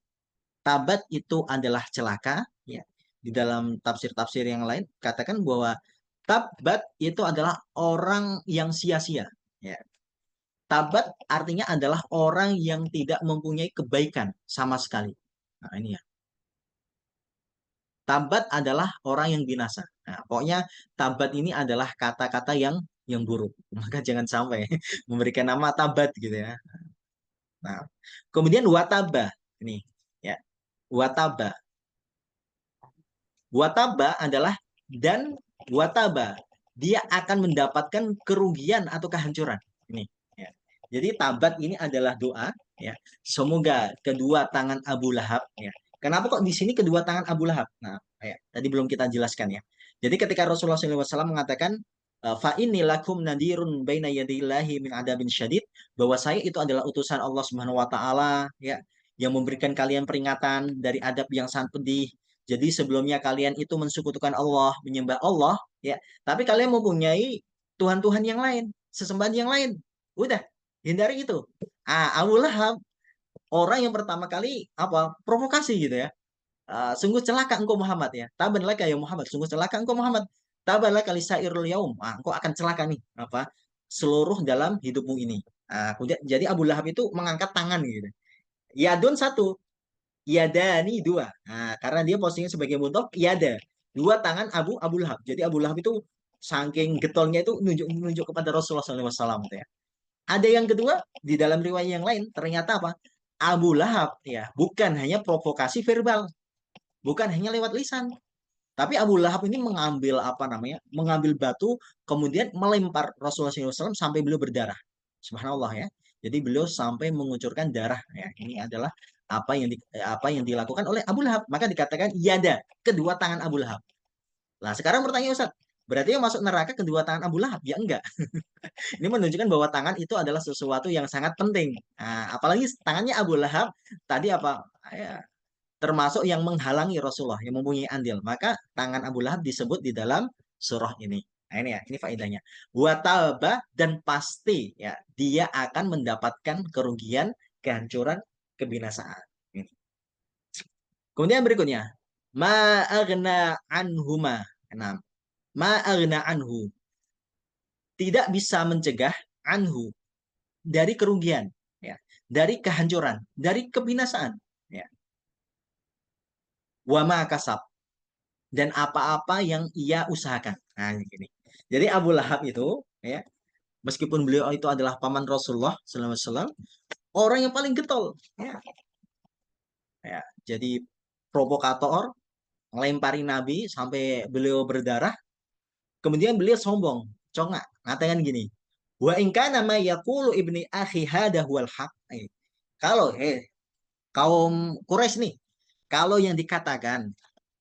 Tabat itu adalah celaka ya. Di dalam tafsir-tafsir yang lain katakan bahwa tabat itu adalah orang yang sia-sia ya. Tabat artinya adalah orang yang tidak mempunyai kebaikan sama sekali. Nah, ini ya. Tabat adalah orang yang binasa. Nah, pokoknya tabat ini adalah kata-kata yang buruk. Maka jangan sampai memberikan nama tabat gitu ya. Nah, kemudian wataba ini ya. Wataba. Wataba adalah dan wataba. Dia akan mendapatkan kerugian atau kehancuran. Ini ya. Jadi tabat ini adalah doa ya. Semoga kedua tangan Abu Lahab ya. Kenapa kok di sini kedua tangan Abu Lahab? Nah, ya, tadi belum kita jelaskan ya. Jadi ketika Rasulullah SAW mengatakan fa inni lakum nadirun baina yadillahi min adabin syadid, bahwa saya itu adalah utusan Allah Subhanahu wa taala ya, yang memberikan kalian peringatan dari adab yang sangat pedih. Jadi sebelumnya kalian itu mensekutukan Allah, menyembah Allah ya, tapi kalian mempunyai Tuhan-Tuhan yang lain, sesembahan yang lain. Udah, hindari itu. Abu Lahab orang yang pertama kali apa provokasi gitu ya. Sungguh celaka engkau Muhammad ya. Taban laka ya Muhammad. Sungguh celaka engkau Muhammad. Taban laka lisairul yaum. Engkau akan celaka nih apa seluruh dalam hidupmu ini. Jadi Abu Lahab itu mengangkat tangan gitu. Yadun satu, Yadani dua. Karena dia posisinya sebagai mudhof, Yada. Dua tangan Abu Lahab. Jadi Abu Lahab itu saking getolnya itu nunjuk kepada Rasulullah SAW gitu ya. Ada yang kedua di dalam riwayat yang lain ternyata apa? Abu Lahab ya, bukan hanya provokasi verbal, bukan hanya lewat lisan, tapi Abu Lahab ini mengambil apa namanya? Mengambil batu kemudian melempar Rasulullah SAW sampai beliau berdarah. Subhanallah ya. Jadi beliau sampai mengucurkan darah ya. Ini adalah apa yang dilakukan oleh Abu Lahab. Maka dikatakan yada, kedua tangan Abu Lahab. Nah, sekarang pertanyaan Ustaz, berarti yang masuk neraka kedua tangan Abu Lahab? Ya enggak. Ini menunjukkan bahwa tangan itu adalah sesuatu yang sangat penting. Apalagi tangannya Abu Lahab tadi apa? Ya, termasuk yang menghalangi Rasulullah yang mempunyai andil. Maka tangan Abu Lahab disebut di dalam surah ini. Nah, ini ya, ini faedahnya. Wataba dan pasti ya dia akan mendapatkan kerugian, kehancuran, kebinasaan. Ini. Kemudian berikutnya, ma'agna anhuma. Enam. Ma'agna anhu. Tidak bisa mencegah anhu dari kerugian, ya, dari kehancuran, dari kebinasaan, ya. Wama kasab dan apa-apa yang ia usahakan. Nah, gini. Jadi Abu Lahab itu, ya, meskipun beliau itu adalah paman Rasulullah Sallallahu Alaihi Wasallam, orang yang paling getol, ya, ya. Jadi provokator, melempari Nabi sampai beliau berdarah. Kemudian beliau sombong, congak, ngatakan gini, wa ingka nama yakulu ibni akhi hada huwal haq. Kalau kaum Quraisy nih, kalau yang dikatakan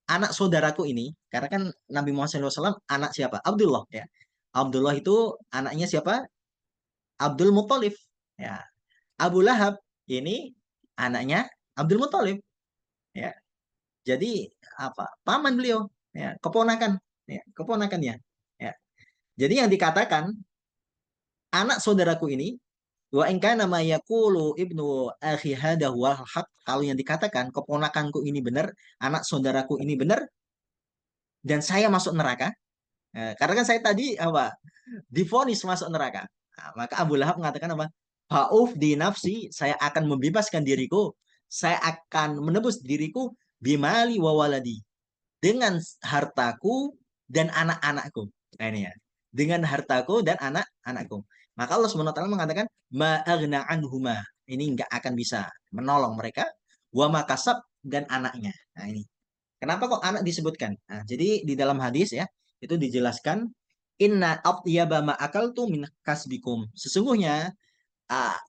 anak saudaraku ini, karena kan Nabi Muhammad SAW anak siapa? Abdullah ya. Abdullah itu anaknya siapa? Abdul Muthalib. Ya. Abu Lahab ini anaknya Abdul Muthalib. Ya. Jadi apa? Paman beliau. Ya. Keponakan. Ya. Keponakannya. Ya. Jadi yang dikatakan anak saudaraku ini wa in kana ma yaqulu ibnu akhi hada wal haq, kalau yang dikatakan keponakanku ini benar, anak saudaraku ini benar, dan saya masuk neraka. Karena kan saya tadi apa divonis masuk neraka. Nah, maka Abu Lahab mengatakan apa? Ha'uf di nafsi, saya akan membebaskan diriku, saya akan menebus diriku bimali wa waladi, dengan hartaku dan anak-anakku. Nah ini ya, dengan hartaku dan anak-anakku. Maka Allah SWT mengatakan ma'agna anhuma, ini nggak akan bisa menolong mereka, wa makasab dan anaknya. Nah ini kenapa kok anak disebutkan? Nah, jadi di dalam hadis ya, itu dijelaskan inna atyaba ma akaltu min kasbikum. Sesungguhnya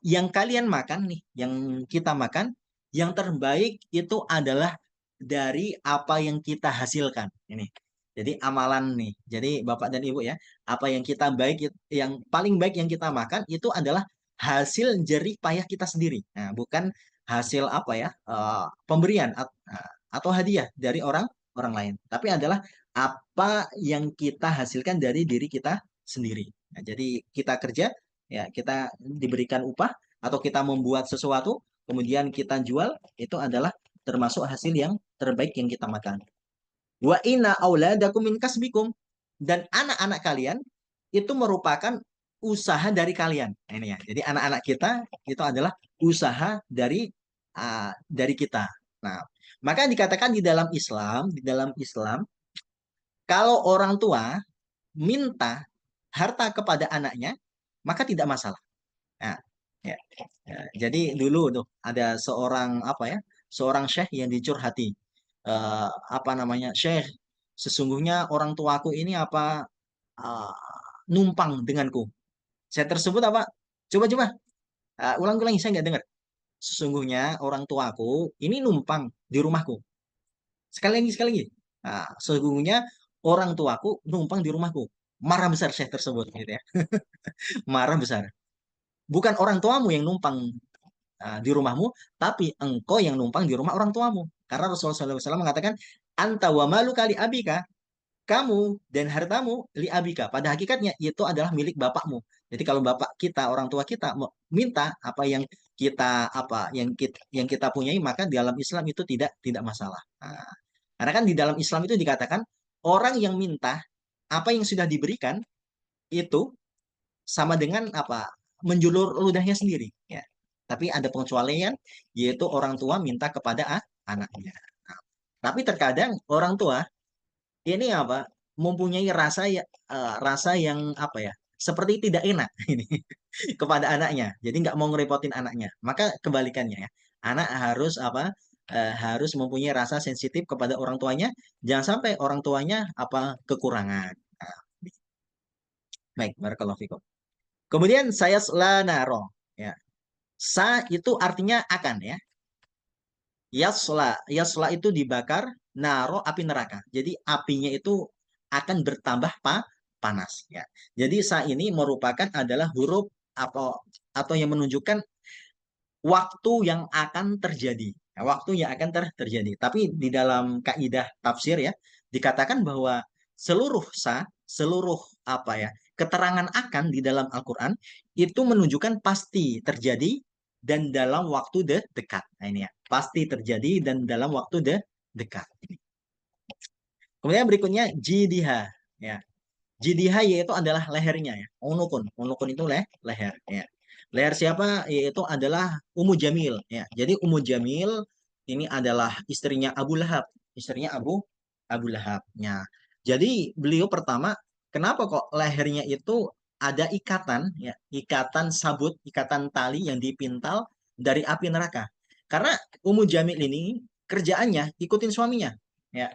yang kalian makan nih, yang kita makan, yang terbaik itu adalah dari apa yang kita hasilkan. Ini. Jadi amalan nih. Jadi Bapak dan Ibu ya, apa yang kita baik, yang paling baik yang kita makan itu adalah hasil jerih payah kita sendiri. Nah, bukan hasil apa ya, pemberian atau hadiah dari orang orang lain, tapi adalah apa yang kita hasilkan dari diri kita sendiri. Nah, jadi kita kerja ya kita diberikan upah atau kita membuat sesuatu kemudian kita jual itu adalah termasuk hasil yang terbaik yang kita makan. Wa inna auladakum min kasbikum, dan anak-anak kalian itu merupakan usaha dari kalian. Nah, ini ya. Jadi anak-anak kita itu adalah usaha dari kita. Nah, maka dikatakan di dalam Islam kalau orang tua minta harta kepada anaknya maka tidak masalah. Nah, ya. Ya, jadi dulu tuh ada seorang apa ya, seorang syekh yang dicurhati. Apa namanya, syekh, sesungguhnya orang tuaku ini apa eh, numpang denganku. Saya tersebut apa? Coba-coba ulang-ulangi, saya nggak dengar. Sesungguhnya orang tuaku ini numpang di rumahku. Sekali lagi. Nah, sesungguhnya orang tuaku numpang di rumahku. Marah besar syekh tersebut, gitu ya. Marah besar. Bukan orang tuamu yang numpang di rumahmu, tapi engkau yang numpang di rumah orang tuamu. Karena Rasulullah SAW mengatakan, anta wa malu kali abika, kamu dan hartamu li abika. Pada hakikatnya itu adalah milik bapakmu. Jadi kalau bapak kita, orang tua kita minta apa yang kita punyai, maka dalam Islam itu tidak masalah. Nah, karena kan di dalam Islam itu dikatakan orang yang minta apa yang sudah diberikan itu sama dengan apa menjulur ludahnya sendiri ya. Tapi ada pengecualian yaitu orang tua minta kepada anaknya. Nah, tapi terkadang orang tua ini apa mempunyai rasa yang apa ya seperti tidak enak ini kepada anaknya. Jadi nggak mau ngerepotin anaknya. Maka kebalikannya ya. Anak harus apa harus mempunyai rasa sensitif kepada orang tuanya. Jangan sampai orang tuanya apa kekurangan. Nah, baik, barakallahu fikum. Kemudian saya naro ya. Sa itu artinya akan ya. Yasla itu dibakar, naro api neraka. Jadi apinya itu akan bertambah panas ya. Jadi sa ini merupakan adalah huruf atau yang menunjukkan waktu yang akan terjadi. Ya, waktu yang akan terjadi. Tapi di dalam kaidah tafsir ya dikatakan bahwa seluruh apa ya keterangan akan di dalam Al-Qur'an itu menunjukkan pasti terjadi dan dalam waktu dekat. Nah ini ya, pasti terjadi dan dalam waktu dekat. Kemudian berikutnya jidiha ya. Jidiha yaitu adalah lehernya ya. Unukun. Unukun itu leher ya. Leher siapa? Yaitu adalah Ummu Jamil ya. Jadi Ummu Jamil ini adalah istrinya Abu Lahab. Istrinya Abu Lahab. Ya. Jadi beliau pertama kenapa kok lehernya itu ada ikatan ya, ikatan sabut, ikatan tali yang dipintal dari api neraka. Karena Ummu Jamil ini kerjaannya ikutin suaminya ya.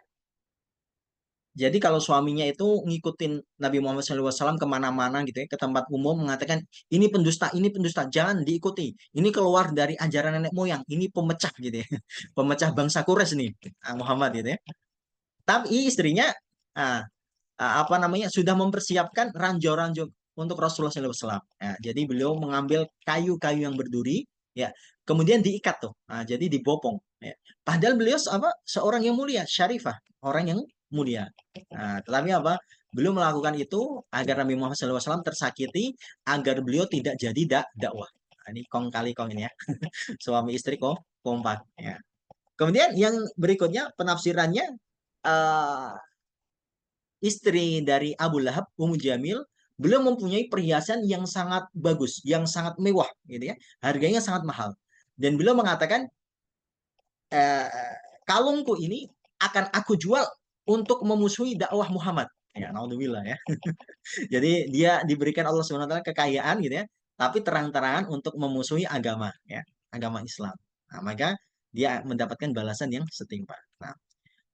Jadi kalau suaminya itu ngikutin Nabi Muhammad SAW kemana-mana gitu ya, ke tempat umum mengatakan ini pendusta, jangan diikuti. Ini keluar dari ajaran nenek moyang, ini pemecah gitu ya, pemecah bangsa Quraisy nih, Muhammad gitu ya. Tapi istrinya ah, apa namanya sudah mempersiapkan ranjau-ranjau untuk Rasulullah SAW. Ya, jadi beliau mengambil kayu-kayu yang berduri, ya, kemudian diikat tuh, jadi dibopong. Ya. Padahal beliau apa seorang yang mulia, syarifah, orang yang mulia. Nah, tetapi apa? Beliau melakukan itu agar Nabi Muhammad SAW tersakiti, agar beliau tidak jadi dakwah. Nah, ini kong kali kong ini ya, suami istri kok kompak. Ya. Kemudian yang berikutnya penafsirannya, eh, istri dari Abu Lahab, Ummu Jamil, beliau mempunyai perhiasan yang sangat bagus, yang sangat mewah, gitu ya. Harganya sangat mahal. Dan beliau mengatakan, eh, kalungku ini akan aku jual untuk memusuhi dakwah Muhammad. Ya, naudzubillah ya. Jadi dia diberikan Allah SWT kekayaan gitu ya, tapi terang-terangan untuk memusuhi agama ya, agama Islam. Nah, maka dia mendapatkan balasan yang setimpal. Nah,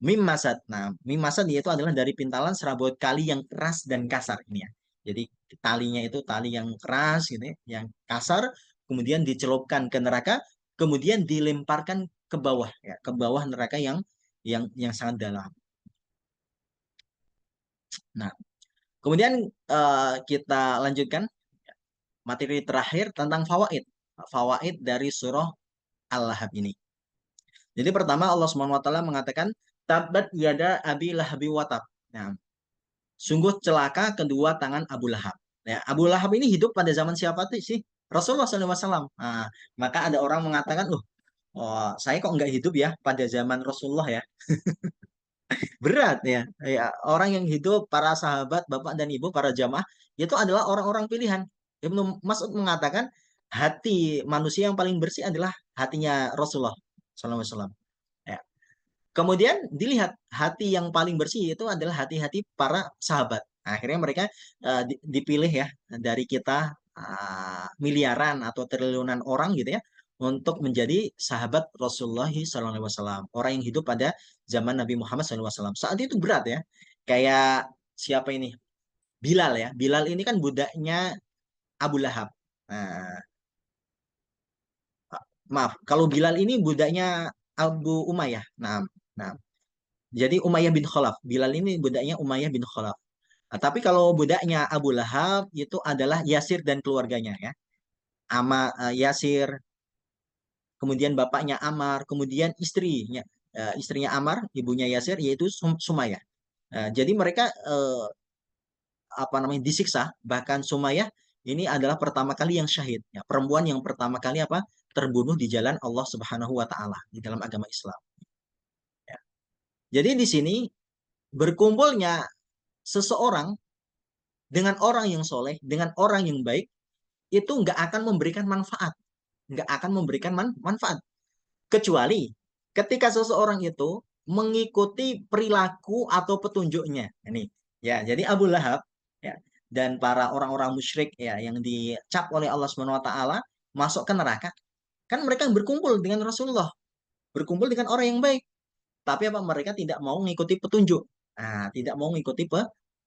mim masad. Nah, mim masad yaitu adalah dari pintalan serabut kali yang keras dan kasar ini ya. Jadi talinya itu tali yang keras gitu ya, yang kasar, kemudian dicelupkan ke neraka, kemudian dilemparkan ke bawah ya, ke bawah neraka yang sangat dalam. Nah, kemudian kita lanjutkan materi terakhir tentang fawaid. Fawaid dari surah Al-Lahab ini. Jadi pertama Allah SWT mengatakan tabat yada abi lahabi watab. Nah, sungguh celaka kedua tangan Abu Lahab. Ya, Abu Lahab ini hidup pada zaman siapa sih? Rasulullah SAW. Nah, maka ada orang mengatakan, oh, saya kok nggak hidup ya pada zaman Rasulullah ya. Berat ya. Ya, orang yang hidup, para sahabat, bapak dan ibu, para jamaah, itu adalah orang-orang pilihan. Ibnu Mas'ud mengatakan, hati manusia yang paling bersih adalah hatinya Rasulullah SAW. Ya. Kemudian dilihat hati yang paling bersih itu adalah hati-hati para sahabat. Akhirnya mereka dipilih ya dari kita miliaran atau triliunan orang gitu ya untuk menjadi sahabat Rasulullah SAW. Orang yang hidup pada zaman Nabi Muhammad SAW. Saat itu berat ya. Kayak siapa ini? Bilal ya. Bilal ini kan budaknya Abu Lahab. Nah, maaf, kalau Bilal ini budaknya Abu Umayyah. Nah, jadi Umayyah bin Khalaf. Bilal ini budaknya Umayyah bin Khalaf. Nah, tapi kalau budaknya Abu Lahab itu adalah Yasir dan keluarganya ya. Yasir, kemudian bapaknya Ammar, kemudian istrinya Ammar, ibunya Yasir yaitu Sumayyah. Jadi mereka apa namanya disiksa, bahkan Sumayyah ini adalah pertama kali yang syahid, ya, perempuan yang pertama kali apa terbunuh di jalan Allah Subhanahu wa taala di dalam agama Islam. Ya. Jadi di sini berkumpulnya seseorang dengan orang yang soleh, dengan orang yang baik, itu nggak akan memberikan manfaat. Nggak akan memberikan manfaat. Kecuali ketika seseorang itu mengikuti perilaku atau petunjuknya. Ini, ya, jadi Abu Lahab ya, dan para orang-orang musyrik ya yang dicap oleh Allah Subhanahu wa taala masuk ke neraka, kan mereka berkumpul dengan Rasulullah, berkumpul dengan orang yang baik. Tapi apa mereka tidak mau mengikuti petunjuk. Nah, tidak mau mengikuti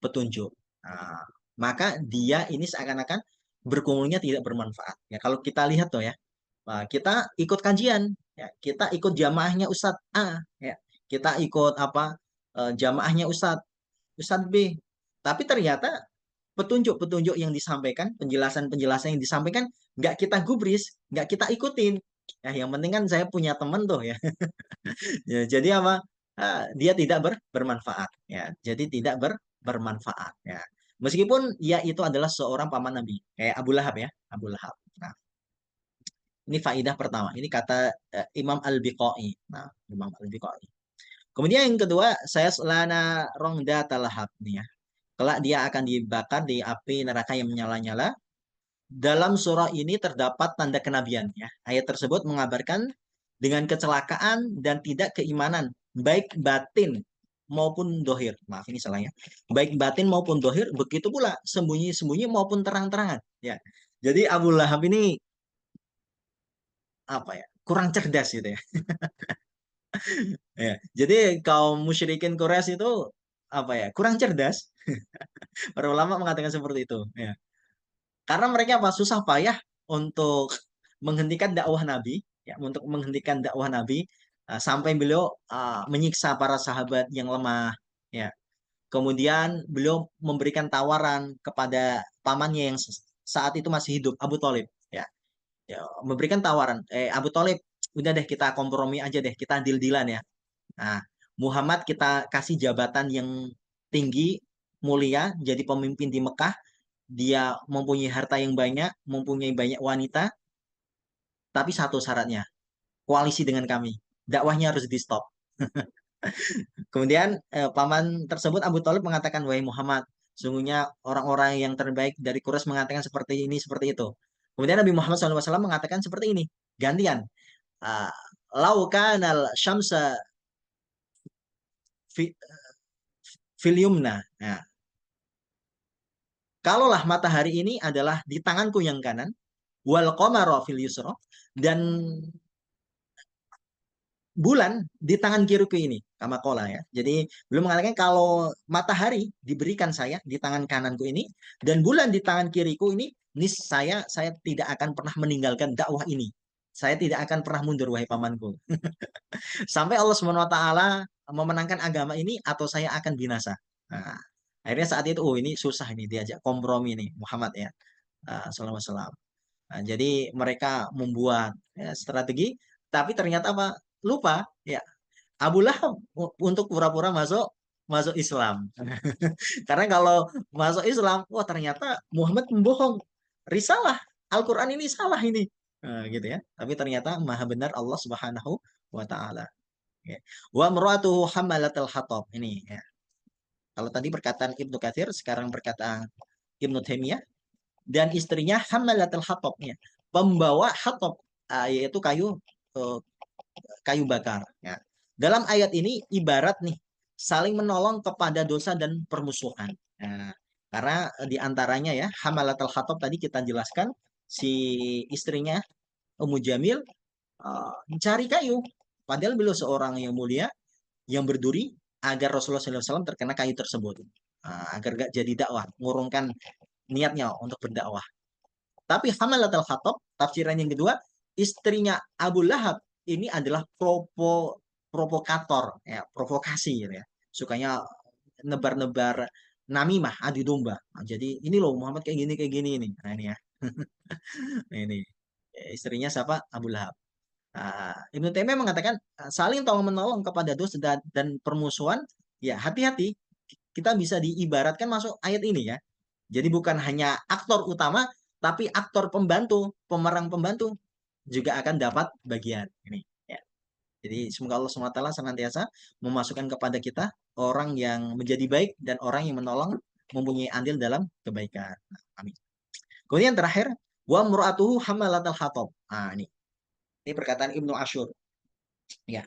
petunjuk. Nah, maka dia ini seakan-akan berkumpulnya tidak bermanfaat. Ya, kalau kita lihat tuh ya, kita ikut kajian, ya, kita ikut jamaahnya Ustadz A, ya, kita ikut apa jamaahnya Ustadz B. Tapi ternyata petunjuk-petunjuk yang disampaikan, penjelasan-penjelasan yang disampaikan, nggak kita gubris, nggak kita ikutin. Ya, yang penting kan saya punya teman tuh ya. Ya, jadi apa? Dia tidak bermanfaat ya. Jadi tidak bermanfaat ya. Meskipun ya itu adalah seorang paman Nabi kayak Abu Lahab ya, Abu Lahab. Nah, ini faidah pertama. Ini kata Imam Al-Biqai. Nah, Imam Al-Biqai. Kemudian yang kedua, saya selana rongda talahab nih ya. Kelak dia akan dibakar di api neraka yang menyala-nyala. Dalam surah ini terdapat tanda kenabian ya. Ayat tersebut mengabarkan dengan kecelakaan dan tidak keimanan, baik batin maupun dohir. Maaf ini salahnya. Baik batin maupun dohir, begitu pula sembunyi-sembunyi maupun terang-terangan. Ya. Jadi Abu Lahab ini apa ya? Kurang cerdas gitu ya. Ya. Jadi kaum musyrikin Quraisy itu apa ya? Kurang cerdas. Para ulama mengatakan seperti itu. Ya. Karena mereka apa susah payah untuk menghentikan dakwah Nabi, ya, untuk menghentikan dakwah Nabi sampai beliau menyiksa para sahabat yang lemah, ya. Kemudian beliau memberikan tawaran kepada pamannya yang saat itu masih hidup, Abu Thalib, ya. Ya, memberikan tawaran, Abu Thalib, udah deh kita kompromi aja deh, kita deal-dealan ya. Nah, Muhammad kita kasih jabatan yang tinggi, mulia, jadi pemimpin di Mekah, dia mempunyai harta yang banyak, mempunyai banyak wanita, tapi satu syaratnya, koalisi dengan kami. Dakwahnya harus di stop. Kemudian paman tersebut Abu Thalib mengatakan, wahai Muhammad, sungguhnya orang-orang yang terbaik dari Quraisy mengatakan seperti ini, seperti itu. Kemudian Nabi Muhammad SAW mengatakan seperti ini, gantian. Ah, Lau kanal syamsa fi, fil yumna. Nah, kalaulah matahari ini adalah di tanganku yang kanan, wal qamara fil yusra, dan bulan di tangan kiriku ini, kama kola ya. Jadi belum mengatakan kalau matahari diberikan saya di tangan kananku ini dan bulan di tangan kiriku ini, saya tidak akan pernah meninggalkan dakwah ini. Saya tidak akan pernah mundur wahai pamanku. Sampai Allah Subhanahu wa taala memenangkan agama ini atau saya akan binasa. Nah, akhirnya saat itu ini susah ini diajak kompromi nih Muhammad ya. Sallallahu alaihi wasallam. Nah, jadi mereka membuat ya, strategi tapi ternyata apa? Lupa ya Abu Lahab untuk pura-pura masuk masuk Islam. Karena kalau masuk Islam, wah ternyata Muhammad membohong. Risalah Al-Qur'an ini salah ini. Nah, gitu ya. Tapi ternyata maha benar Allah Subhanahu wa taala. Ya. Wa mra'atuhu hammalatal hatab. Ini ya. Kalau tadi perkataan Ibnu Katsir, sekarang perkataan Ibnu Taimiyah dan istrinya hammalatal hatab ya. Pembawa hatab yaitu eh, kayu bakar. Ya. Dalam ayat ini ibarat nih saling menolong kepada dosa dan permusuhan. Nah, karena di antaranya ya Hamalatul Hatab tadi kita jelaskan si istrinya Ummu Jamil mencari kayu. Padahal beliau seorang yang mulia yang berduri agar Rasulullah SAW terkena kayu tersebut. Agar gak jadi dakwah, ngurungkan niatnya untuk berdakwah. Tapi Hamalatul Hatab, tafsiran yang kedua, istrinya Abu Lahab ini adalah provokator, ya, provokasi gitu ya. Sukanya nebar-nebar namimah, adu domba. Nah, jadi ini loh Muhammad kayak gini ini. Nah, ini ya. Nah, ini istrinya siapa? Abu Lahab. Ibnu Taimiyah mengatakan saling tolong menolong kepada dosa dan permusuhan, ya hati-hati kita bisa diibaratkan masuk ayat ini ya. Jadi bukan hanya aktor utama, tapi aktor pembantu, pemeran pembantu juga akan dapat bagian ini. Ya. Jadi semoga Allah SWT senantiasa memasukkan kepada kita orang yang menjadi baik dan orang yang menolong mempunyai andil dalam kebaikan. Nah, amin. Kemudian terakhir, wa mur'atuhu hammalatal hatab. Nah, ini perkataan Ibnu Asyur. Ya.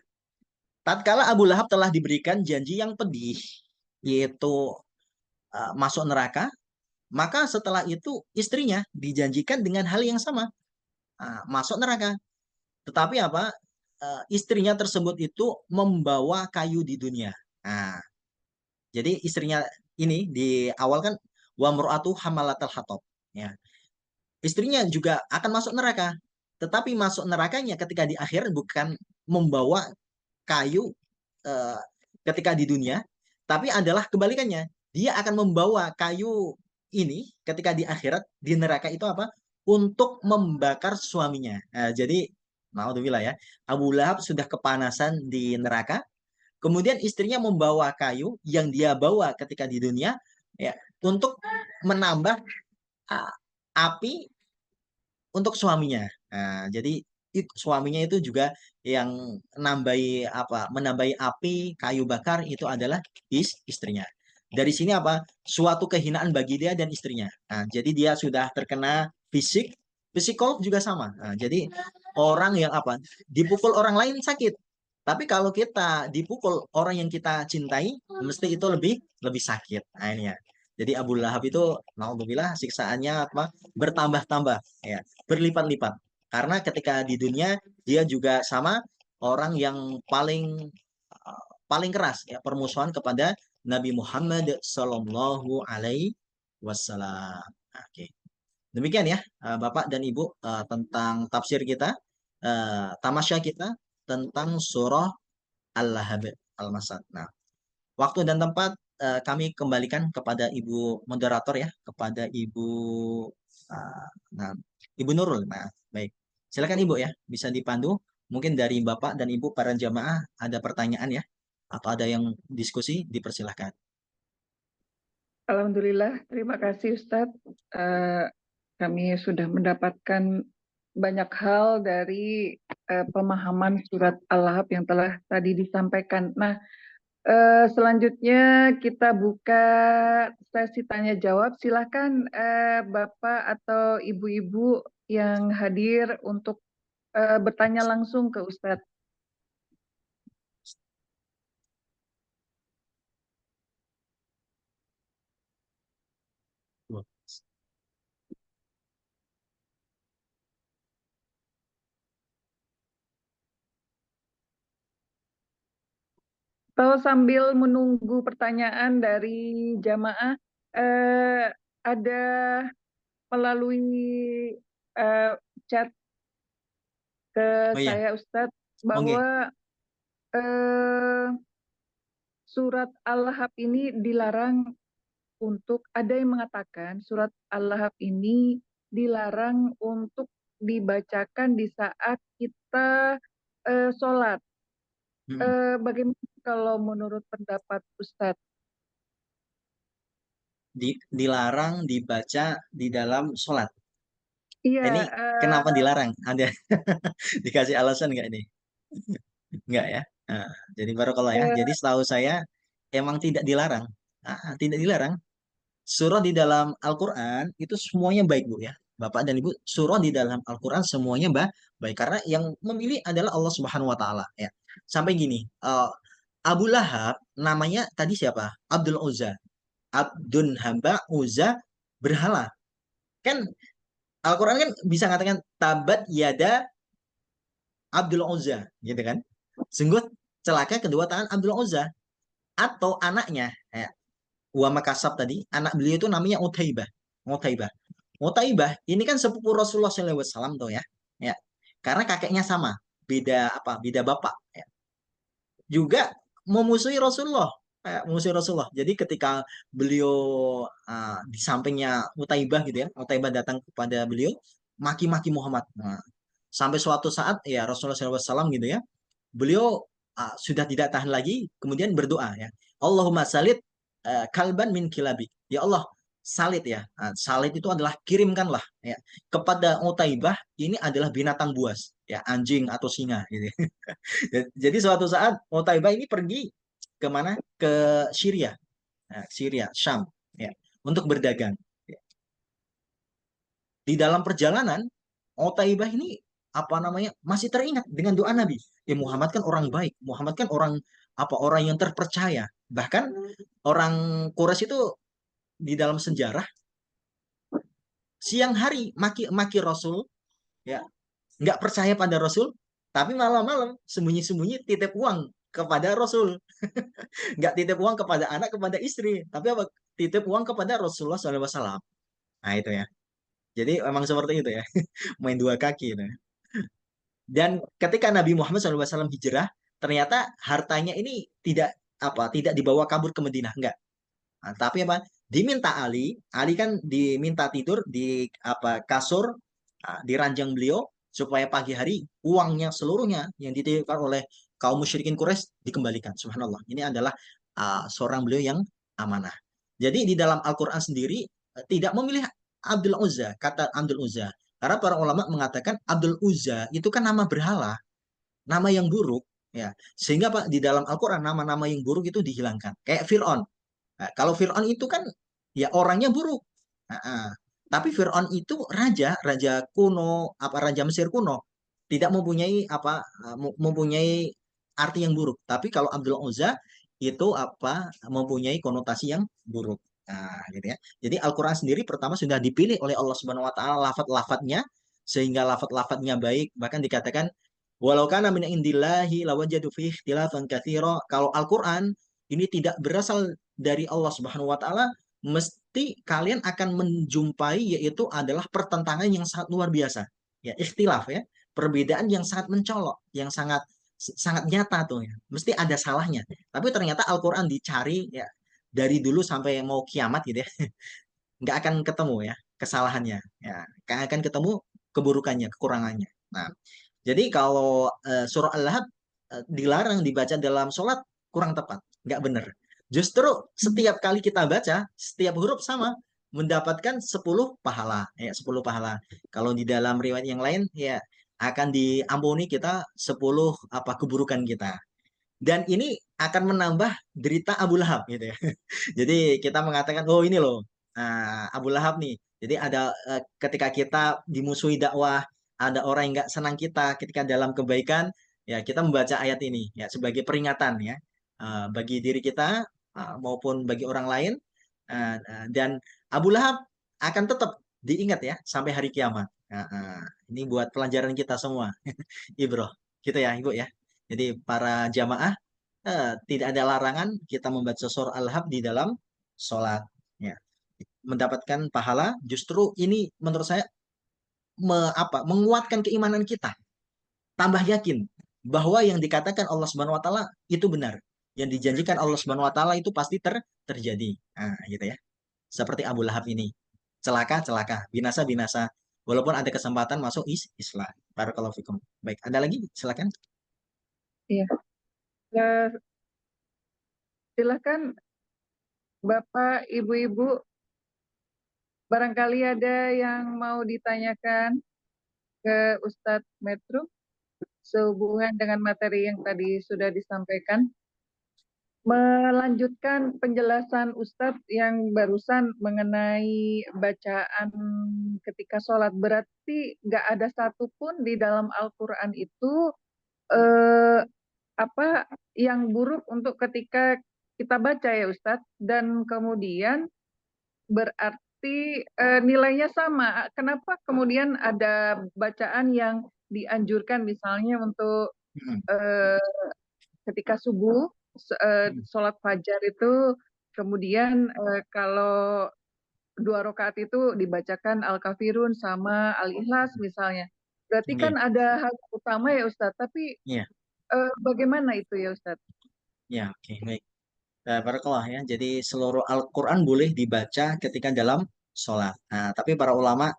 Tatkala Abu Lahab telah diberikan janji yang pedih, yaitu masuk neraka, maka setelah itu istrinya dijanjikan dengan hal yang sama, masuk neraka. Tetapi apa? Istrinya tersebut itu membawa kayu di dunia. Nah, jadi istrinya ini di awal kan wa mar'atu hamalatal hatab. Ya. Istrinya juga akan masuk neraka. Tetapi masuk nerakanya ketika di akhir bukan membawa kayu eh, ketika di dunia, tapi adalah kebalikannya. Dia akan membawa kayu ini ketika di akhirat di neraka itu apa? Untuk membakar suaminya. Nah, jadi naudzubillah ya. Abu Lahab sudah kepanasan di neraka, kemudian istrinya membawa kayu yang dia bawa ketika di dunia ya untuk menambah uh, api untuk suaminya. Nah, jadi suaminya itu juga yang menambahi api kayu bakar itu adalah istrinya. Dari sini apa? Suatu kehinaan bagi dia dan istrinya. Nah, jadi dia sudah terkena psikolog juga sama. Nah, jadi orang yang dipukul orang lain sakit. Tapi kalau kita dipukul orang yang kita cintai, mesti itu lebih lebih sakit. Nah, ini ya. Jadi Abu Lahab itu, naudzubillah, siksaannya bertambah-tambah, ya, berlipat-lipat. Karena ketika di dunia dia juga sama orang yang paling keras ya permusuhan kepada Nabi Muhammad Sallallahu Alaihi Wasallam. Oke, demikian ya Bapak dan Ibu tentang tafsir kita, tamasya kita tentang surah Al-Lahab Al-Masad. Nah, waktu dan tempat kami kembalikan kepada Ibu moderator ya, kepada Ibu uh, nah, Ibu Nurul. Nah, baik. Silakan Ibu ya, bisa dipandu. Mungkin dari Bapak dan Ibu para jamaah ada pertanyaan ya, atau ada yang diskusi, dipersilahkan. Alhamdulillah, terima kasih Ustadz. Kami sudah mendapatkan banyak hal dari pemahaman surat Al-Lahab yang telah tadi disampaikan. Nah, Selanjutnya kita buka sesi tanya jawab. Silakan Bapak atau Ibu-ibu yang hadir untuk bertanya langsung ke Ustadz. Atau sambil menunggu pertanyaan dari jamaah, ada melalui eh, chat ke Oh iya, saya Ustadz oke. bahwa eh, surat Al-Lahab ini dilarang untuk, ada yang mengatakan surat Al-Lahab ini dilarang untuk dibacakan di saat kita sholat. Hmm. Bagaimana kalau menurut pendapat Ustadz? Dilarang dibaca di dalam sholat. Iya, Ini kenapa dilarang? Ada dikasih alasan nggak ini? Nggak ya. Nah, jadi baru kalau ya. Jadi eh, setahu saya emang tidak dilarang. Tidak dilarang. Surah di dalam Al-Quran itu semuanya baik, Bu ya. Bapak dan Ibu, surah di dalam Al-Quran semuanya baik. Karena yang memilih adalah Allah Subhanahu wa Ta'ala ya. Sampai gini, Abu Lahab namanya tadi siapa? Abdul Uzza. Abdun hamba Uzza berhala. Kan Al-Quran kan bisa mengatakan tabat yada Abdul Uzza, gitu kan? Sungguh celaka kedua tangan Abdul Uzza atau anaknya. Ya, Wa Makasab tadi, anak beliau itu namanya Utaibah. Utaibah. Utaibah ini kan sepupu Rasulullah SAW tuh ya. Ya. Karena kakeknya sama, beda apa? Beda bapak. Ya. Juga memusuhi Rasulullah. Memusuhi Rasulullah. Jadi ketika beliau di sampingnya Utaibah gitu ya, Utaibah datang kepada beliau, maki-maki Muhammad. Nah, sampai suatu saat ya Rasulullah SAW gitu ya, beliau sudah tidak tahan lagi, kemudian berdoa ya. Allahumma salit kalban min kilabi. Ya Allah, salit ya. Salit itu adalah kirimkanlah ya kepada Utaibah ini adalah binatang buas ya, anjing atau singa gitu. Jadi suatu saat Utaibah ini pergi ke mana? Ke Syria. Nah, Syria, Syam ya, untuk berdagang. Ya. Di dalam perjalanan Utaibah ini apa namanya masih teringat dengan doa Nabi. Ya Muhammad kan orang baik, Muhammad kan orang apa orang yang terpercaya. Bahkan orang Quraisy itu di dalam sejarah siang hari maki Rasul ya nggak percaya pada Rasul, tapi malam-malam sembunyi-sembunyi titip uang kepada Rasul, nggak titip uang kepada anak kepada istri, tapi apa titip uang kepada Rasulullah SAW. Nah itu ya. Jadi emang seperti itu ya, main dua kaki itu. Dan ketika Nabi Muhammad SAW hijrah, ternyata hartanya ini tidak dibawa kabur ke Madinah, enggak. Nah, tapi apa? Diminta Ali, Ali kan diminta tidur di apa kasur di ranjang beliau supaya pagi hari uangnya seluruhnya yang dititipkan oleh kaum musyrikin Quraisy dikembalikan. Subhanallah. Ini adalah seorang beliau yang amanah. Jadi di dalam Al-Qur'an sendiri tidak memilih Abdul Uzza, kata Abdul Uzza. Karena para ulama mengatakan Abdul Uzza itu kan nama berhala, nama yang buruk ya. Sehingga Pak di dalam Al-Qur'an nama-nama yang buruk itu dihilangkan. Kayak Fir'aun. Nah, kalau Fir'aun itu kan ya orangnya buruk. Nah, tapi Fir'aun itu raja kuno, apa raja Mesir kuno, tidak mempunyai mempunyai arti yang buruk. Tapi kalau Abdul Uzza itu apa mempunyai konotasi yang buruk. Nah, gitu ya. Jadi Al-Qur'an sendiri pertama sudah dipilih oleh Allah Subhanahu wa taala lafat-lafatnya sehingga lafat-lafatnya baik, bahkan dikatakan walau kana min indillahi lawajadu fihi ikhtilafan katsira. Kalau Al-Qur'an ini tidak berasal dari Allah Subhanahu wa taala, mesti kalian akan menjumpai yaitu adalah pertentangan yang sangat luar biasa. Ya, ikhtilaf ya. Perbedaan yang sangat mencolok, yang sangat sangat nyata tuh ya. Mesti ada salahnya. Tapi ternyata Al-Qur'an dicari ya dari dulu sampai mau kiamat gitu ya. Nggak akan ketemu ya kesalahannya. Ya, nggak akan ketemu keburukannya, kekurangannya. Nah, jadi kalau surah Al-Lahab dilarang dibaca dalam sholat kurang tepat, nggak benar. Justru setiap kali kita baca, setiap huruf sama mendapatkan 10 pahala, ya 10 pahala. Kalau di dalam riwayat yang lain ya akan diampuni kita 10 apa keburukan kita. Dan ini akan menambah derita Abu Lahab gitu ya. Jadi kita mengatakan, oh ini loh, Abu Lahab nih. Jadi ada ketika kita dimusuhi dakwah, ada orang yang nggak senang kita ketika dalam kebaikan, ya kita membaca ayat ini ya sebagai peringatan ya, bagi diri kita maupun bagi orang lain. Dan Abu Lahab akan tetap diingat ya sampai hari kiamat. Ini buat pelajaran kita semua, Ibro, gitu ya, Ibu ya. Jadi para jamaah, tidak ada larangan kita membaca surah Al-Hab di dalam sholat. Ya. Mendapatkan pahala, justru ini menurut saya menguatkan keimanan kita. Tambah yakin bahwa yang dikatakan Allah Subhanahu Wa Taala itu benar. Yang dijanjikan Allah Subhanahu Wa Taala itu pasti terjadi. Gitu ya. Seperti Abu Lahab ini. Celaka, celaka. Binasa, binasa. Walaupun ada kesempatan masuk Islam. Barakallahu fikum. Baik, ada lagi? Silakan. Iya. Silakan Bapak, Ibu-ibu, barangkali ada yang mau ditanyakan ke Ustadz Metro sehubungan dengan materi yang tadi sudah disampaikan. Melanjutkan penjelasan Ustadz yang barusan mengenai bacaan ketika sholat, berarti nggak ada satupun di dalam Al-Quran itu eh, apa yang buruk untuk ketika kita baca ya Ustadz, dan kemudian berarti nilainya sama. Kenapa kemudian ada bacaan yang dianjurkan misalnya untuk Hmm. eh, ketika subuh Hmm. sholat fajar itu, kemudian kalau 2 rakaat itu dibacakan Al-Kafirun sama Al-Ikhlas misalnya. Berarti Oke. kan ada hal utama ya Ustadz, tapi Iya. bagaimana itu ya Ustadz? Ya, oke, baik. Barakallah ya. Jadi seluruh Al-Quran boleh dibaca ketika dalam sholat. Tapi para ulama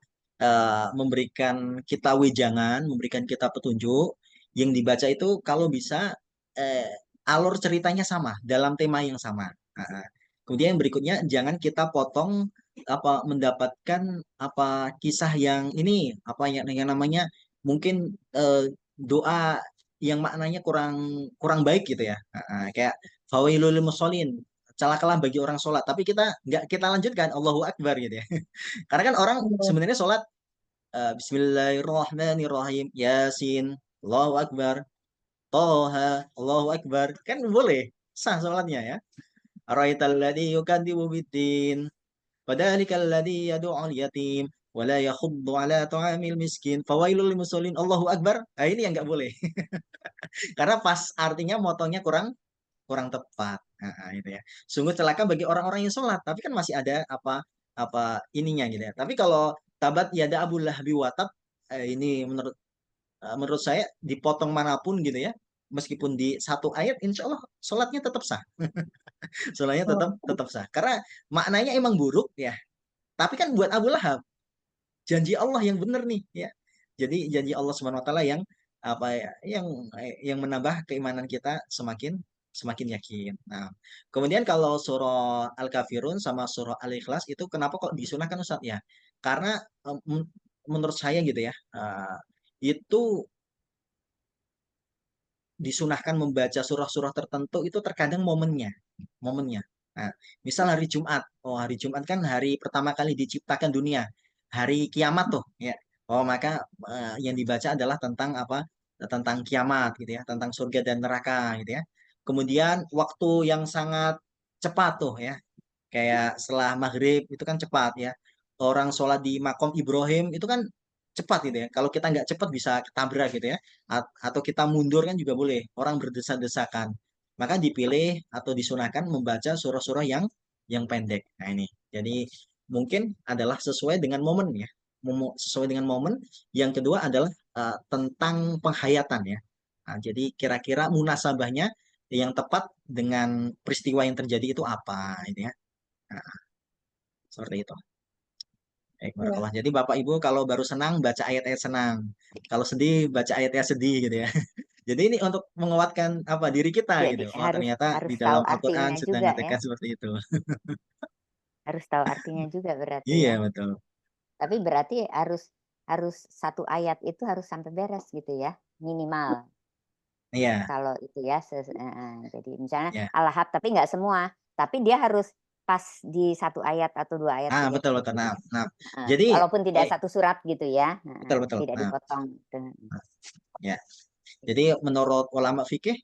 memberikan kita wejangan, memberikan kita petunjuk yang dibaca itu kalau bisa eh, alur ceritanya sama, dalam tema yang sama. Nah, kemudian yang berikutnya jangan kita potong mendapatkan kisah yang ini yang namanya mungkin doa yang maknanya kurang kurang baik gitu ya. Kayak fawailul musholin, celakalah bagi orang sholat. Tapi kita nggak kita lanjutkan Allahu Akbar gitu ya. Karena kan orang Iya. sebenarnya sholat Bismillahirrahmanirrahim, Yasin, Allahu Akbar, Toha, Allahu Akbar. Kan boleh, sah sholatnya ya. Araital ladzi yukadzibu biddin, fadzalikal ladzi yad'ul yatim, wala yakhuddu ala ta'amil miskin, fawailul lil musholin, Allahu Akbar. Ini yang nggak boleh. Karena pas artinya motongnya kurang kurang tepat. Itu ya. Sungguh celaka bagi orang-orang yang sholat, tapi kan masih ada apa ininya gitu ya. Tapi kalau tabat yada Abu Lahbi watab, ini menurut saya dipotong manapun gitu ya, meskipun di satu ayat, insya Allah sholatnya tetap sah. Sholatnya tetap Oh, tetap sah. Karena maknanya emang buruk ya. Tapi kan buat Abu Lahab, janji Allah yang benar nih ya. Jadi janji Allah Subhanahu wa taala yang apa ya yang menambah keimanan kita semakin semakin yakin. Nah, kemudian kalau surah Al-Kafirun sama surah Al-Ikhlas itu kenapa kok disunahkan Ustaz ya? Karena menurut saya gitu ya, itu disunahkan membaca surah-surah tertentu itu terkadang momennya. Nah, misal hari Jumat, oh hari Jumat kan hari pertama kali diciptakan dunia, hari kiamat tuh, ya. Oh maka yang dibaca adalah tentang apa? Tentang kiamat gitu ya, tentang surga dan neraka gitu ya. Kemudian waktu yang sangat cepat tuh ya, kayak setelah maghrib itu kan cepat ya. Orang sholat di makom Ibrahim itu kan cepat gitu ya. Kalau kita nggak cepat bisa ketabrak gitu ya. Atau kita mundur kan juga boleh. Orang berdesa-desakan. Maka dipilih atau disunahkan membaca surah-surah yang pendek. Nah ini. Jadi mungkin adalah sesuai dengan momen ya. Sesuai dengan momen. Yang kedua adalah tentang penghayatan ya. Nah, jadi kira-kira munasabahnya yang tepat dengan peristiwa yang terjadi itu apa, ini ya. Nah, seperti itu. iya. Barakallah. Jadi Bapak Ibu kalau baru senang baca ayat-ayat senang. Kalau sedih baca ayat-ayat sedih gitu ya. Jadi ini untuk menguatkan apa diri kita Jadi gitu. Oh harus ternyata di harus tahu dalam Al-Qur'an artinya sedang juga ya. ditekan seperti itu. Harus tahu artinya juga berarti Iya ya. betul. Tapi berarti harus harus satu ayat itu harus sampai beres gitu ya, minimal. Iya, Kalau itu ya, jadi misalnya ya. Al-Lahab, tapi nggak semua. Tapi dia harus pas di 1 ayat atau 2 ayat, 3 Betul ayat betul. gitu. Nah, Heeh, jadi walaupun tidak eh, satu surat gitu ya, betul betul. tidak Nah, dipotong gitu. ya. Jadi menurut ulama fikih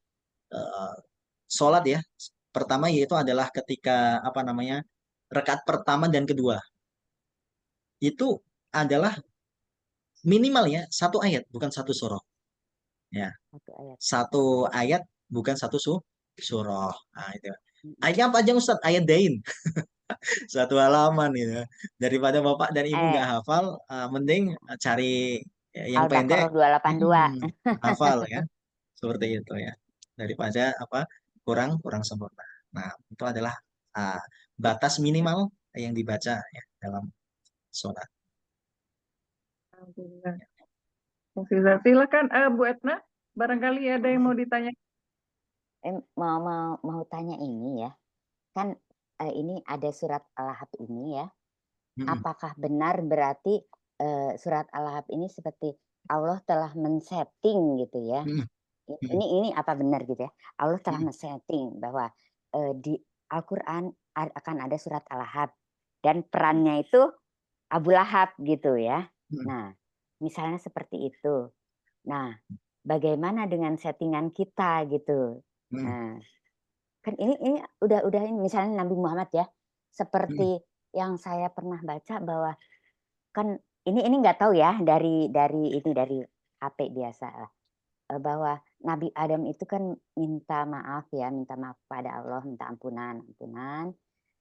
sholat ya pertama yaitu adalah ketika apa namanya rakaat pertama dan kedua itu adalah minimal ya 1 ayat bukan 1 surah ya 1 ayat. 1 ayat bukan 1 surah. Nah itu Mhm. ayatnya apa aja Ustaz? Ayat dain 1 halaman gitu daripada bapak dan ibu Eh, nggak hafal mending cari yang pendek Al-Baqarah 282. hafal ya seperti itu ya daripada apa kurang kurang sempurna. Nah itu adalah uh, batas minimal yang dibaca ya dalam sholat. Alhamdulillah. Alhamdulillah. Silakan Bu Etna, barangkali ada yang mau ditanya. Mau mau mau tanya ini ya. Kan ini ada surat Al-Lahab ini ya. Mm-mm. Apakah benar berarti surat Al-Lahab ini seperti Allah telah men-setting gitu ya? Mm-mm. Mm-mm. Ini apa benar gitu ya? Allah telah Mm-mm. men-setting bahwa di Al-Quran akan ada surat Al-Lahab dan perannya itu Abu Lahab gitu ya. Mm-mm. Nah, misalnya seperti itu. Nah, bagaimana dengan settingan kita gitu? Mm-mm. Nah, kan ini udah ini misalnya Nabi Muhammad ya, Mm-mm. seperti yang saya pernah baca bahwa kan ini nggak tahu ya dari HP biasa lah, bahwa Nabi Adam itu kan minta maaf pada Allah, minta ampunan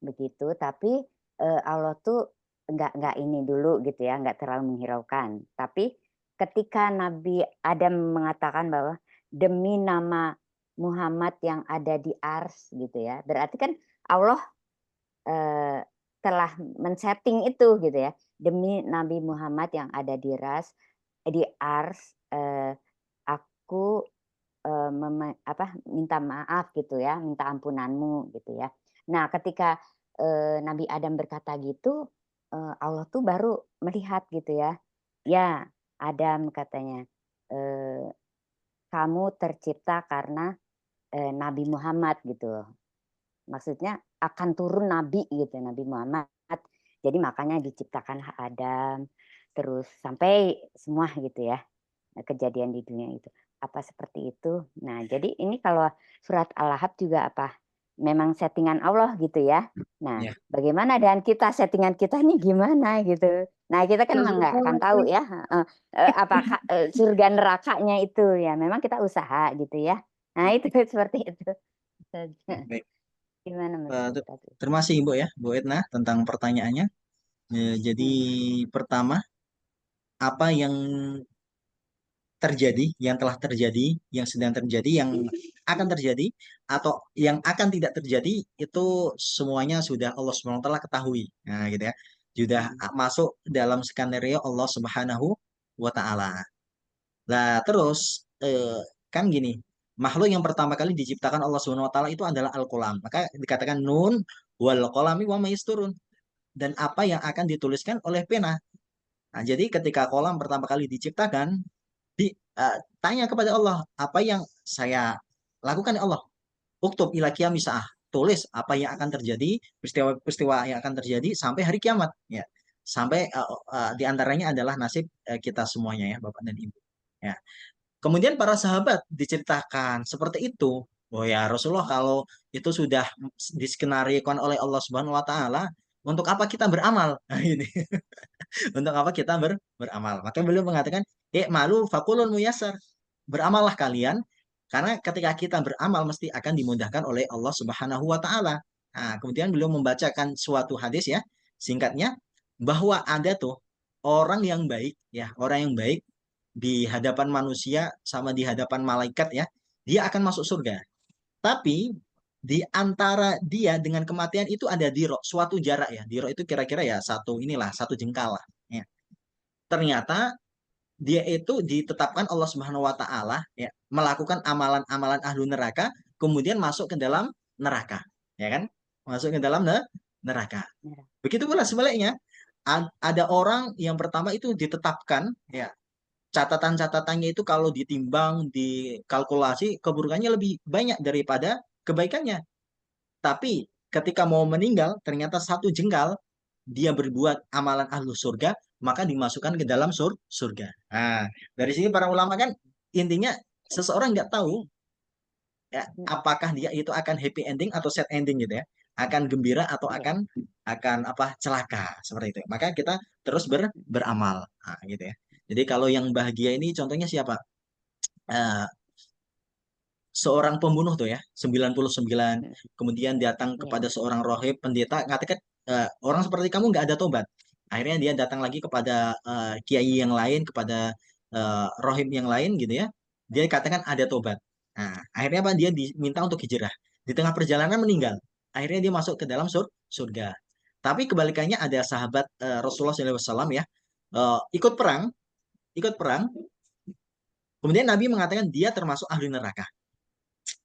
begitu, tapi Allah tuh nggak ini dulu gitu ya, nggak terlalu menghiraukan. Tapi ketika Nabi Adam mengatakan bahwa demi nama Muhammad yang ada di ars gitu ya, berarti kan Allah eh, telah men-setting itu gitu ya, demi Nabi Muhammad yang ada di ars, aku minta maaf gitu ya, minta ampunanmu gitu ya. Nah, ketika Nabi Adam berkata gitu, Allah tuh baru melihat gitu ya. Ya, Adam katanya, eh, kamu tercipta karena Nabi Muhammad gitu. Maksudnya akan turun Nabi gitu, Nabi Muhammad. Jadi makanya diciptakanlah Adam, terus sampai semua gitu ya kejadian di dunia itu. Apa seperti itu? Nah, jadi ini kalau surat Al-Lahab juga apa? Memang settingan Allah gitu ya. Nah, Ya. bagaimana dengan kita, settingan kita nih gimana gitu. Nah, kita kan memang nggak akan tahu ya apakah surga nerakanya itu ya. Memang kita usaha gitu ya. Nah, itu seperti itu saja. Baik. Gimana Mas Tadi? Terima kasih Ibu ya Bu Etna tentang pertanyaannya. Jadi Hmm. pertama apa yang terjadi, yang telah terjadi, yang sedang terjadi, yang akan terjadi, atau yang akan tidak terjadi, itu semuanya sudah Allah Subhanahu wa Ta'ala ketahui. Nah, gitu ya. Sudah masuk dalam skenario Allah Subhanahu wa Ta'ala. Nah, terus kan gini, makhluk yang pertama kali diciptakan Allah Subhanahu wa Ta'ala itu adalah Al-Qalam. Maka dikatakan nun wal qalami wa ma yasturun. Dan apa yang akan dituliskan oleh pena. Nah, jadi ketika kolam pertama kali diciptakan, tanya kepada Allah, apa yang saya lakukan ya Allah? Uktub ila qiyamis saah. Tulis apa yang akan terjadi, peristiwa-peristiwa yang akan terjadi sampai hari kiamat. Ya, sampai di antaranya adalah nasib kita semuanya ya, Bapak dan Ibu. Ya. Kemudian para sahabat diceritakan seperti itu. Oh ya Rasulullah kalau itu sudah diskenariokan oleh Allah Subhanahu wa taala, untuk apa kita beramal? Nah, ini. Untuk apa kita beramal? Maka beliau mengatakan, malu fakulun muyasar. Beramallah kalian, karena ketika kita beramal mesti akan dimudahkan oleh Allah Subhanahu wa taala. Nah, kemudian beliau membacakan suatu hadis ya, singkatnya bahwa ada tuh orang yang baik ya, orang yang baik di hadapan manusia sama di hadapan malaikat ya, dia akan masuk surga. Tapi di antara dia dengan kematian itu ada diro, suatu jarak ya. Diro itu kira-kira ya satu jengkal lah. Ya. Ternyata dia itu ditetapkan Allah Subhanahu wa taala ya, melakukan amalan-amalan ahlu neraka kemudian masuk ke dalam neraka, ya kan? Masuk ke dalam neraka. Merah. Begitu pula sebaliknya, ada orang yang pertama itu ditetapkan ya catatan-catatannya itu kalau ditimbang, dikalkulasi, keburukannya lebih banyak daripada kebaikannya. Tapi ketika mau meninggal, ternyata satu jengkal dia berbuat amalan ahlu surga, maka dimasukkan ke dalam surga. Nah, dari sini para ulama kan intinya seseorang nggak tahu ya apakah dia itu akan happy ending atau sad ending gitu ya, akan gembira atau Iya. akan apa celaka seperti itu. Maka kita terus beramal, nah, gitu ya. Jadi kalau yang bahagia ini contohnya siapa? Eh, Seorang pembunuh tuh ya, 99, Mm. kemudian datang Iya. kepada seorang rohib pendeta, katakan orang seperti kamu nggak ada tobat. Akhirnya dia datang lagi kepada kiai yang lain, kepada rohib yang lain gitu ya. Dia katakan ada tobat. Nah, akhirnya apa? Dia diminta untuk hijrah. Di tengah perjalanan meninggal. Akhirnya dia masuk ke dalam surga. Tapi kebalikannya ada sahabat Rasulullah SAW ya, ikut perang. Kemudian Nabi mengatakan dia termasuk ahli neraka.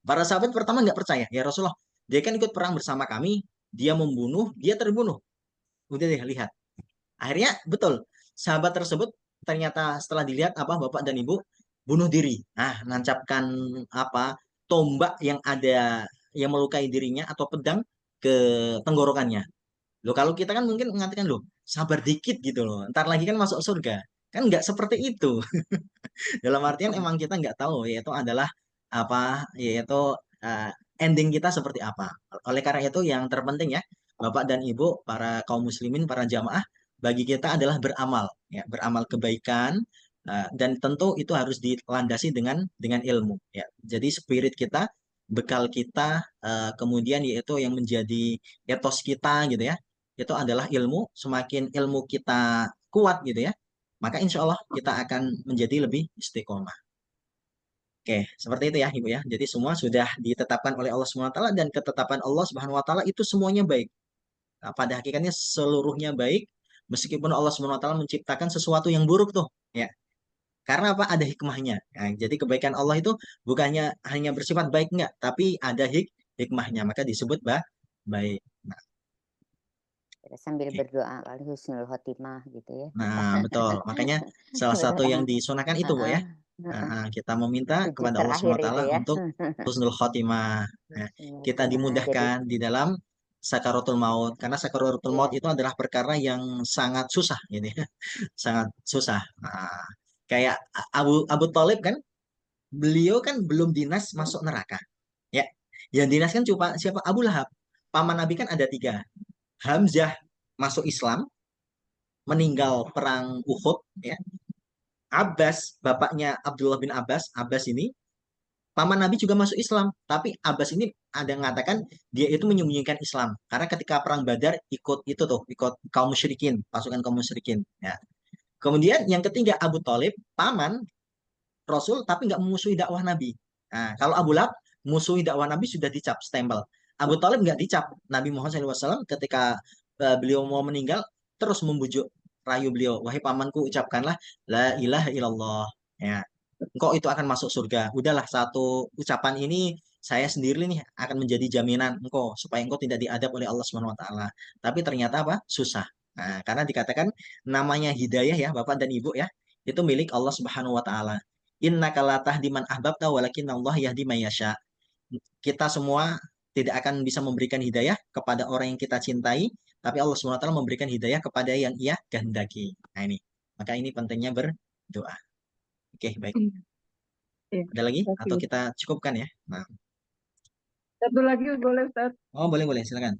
Para sahabat pertama nggak percaya, ya Rasulullah, dia kan ikut perang bersama kami, dia membunuh, dia terbunuh. Udah deh lihat. Akhirnya betul, sahabat tersebut ternyata setelah dilihat apa bapak dan ibu bunuh diri. Nah, nancapkan apa tombak yang ada yang melukai dirinya atau pedang ke tenggorokannya. Loh kalau kita kan mungkin mengatakan loh sabar dikit gitu loh, ntar lagi kan masuk surga. Kan nggak seperti itu. Dalam artian emang kita nggak tahu yaitu adalah apa yaitu uh, ending kita seperti apa. Oleh karena itu yang terpenting ya Bapak dan Ibu para kaum muslimin para jamaah bagi kita adalah beramal ya beramal kebaikan dan tentu itu harus dilandasi dengan ilmu ya. Jadi spirit kita bekal kita kemudian yaitu yang menjadi etos kita gitu ya itu adalah ilmu semakin ilmu kita kuat gitu ya maka insya Allah kita akan menjadi lebih istiqomah. Oke, seperti itu ya Ibu ya. Jadi semua sudah ditetapkan oleh Allah Subhanahu wa taala dan ketetapan Allah Subhanahu wa taala itu semuanya baik. Nah, pada hakikatnya seluruhnya baik meskipun Allah Subhanahu wa taala menciptakan sesuatu yang buruk tuh, ya. Karena apa? Ada hikmahnya. Nah, jadi kebaikan Allah itu bukannya hanya bersifat baik enggak, tapi ada hikmahnya, maka disebut baik. Nah, Sambil oke. berdoa kali husnul khotimah gitu ya. Nah, betul. Makanya salah satu yang Berdoa. disunahkan itu, Bu Heeh, ya. heeh. Kita meminta Tujuh kepada Allah terakhir Subhanahu wa itu taala ya. untuk husnul khotimah. Nah, kita Nah, jadi dimudahkan di dalam sakaratul maut karena sakaratul maut iya. itu adalah perkara yang sangat susah gitu ya. Sangat susah. Nah, kayak Abu Thalib kan, beliau kan belum dinas masuk neraka. Ya. Yang dinas kan cuma siapa? Abu Lahab. Paman Nabi kan ada tiga. Hamzah masuk Islam, meninggal perang Uhud ya. Abbas, bapaknya Abdullah bin Abbas, Abbas ini paman Nabi juga masuk Islam, tapi Abbas ini ada yang mengatakan dia itu menyembunyikan Islam karena ketika perang Badar ikut itu tuh, ikut kaum musyrikin, pasukan kaum musyrikin. Ya. Kemudian yang ketiga Abu Thalib, paman Rasul tapi nggak memusuhi dakwah Nabi. Nah, kalau Abu Lahab musuhi dakwah Nabi sudah dicap stempel. Abu Thalib nggak dicap. Nabi Muhammad SAW ketika beliau mau meninggal terus membujuk rayu beliau, wahai pamanku ucapkanlah la ilaha illallah. Ya, engkau itu akan masuk surga. Udahlah satu ucapan ini saya sendiri nih akan menjadi jaminan engkau supaya engkau tidak diadab oleh Allah Subhanahu wa taala. Tapi ternyata apa? Susah. Nah, karena dikatakan namanya hidayah ya, Bapak dan Ibu ya, itu milik Allah Subhanahu wa taala. Innaka la tahdi man ahbabta walakin Allah yahdi may yasha. Kita semua tidak akan bisa memberikan hidayah kepada orang yang kita cintai, tapi Allah Subhanahu wa taala memberikan hidayah kepada yang Ia kehendaki. Nah ini. Maka ini pentingnya berdoa. Oke, baik. Iya, Ada lagi atau oke. kita cukupkan ya? Nah, Satu lagi boleh Ustaz? oh boleh boleh silakan.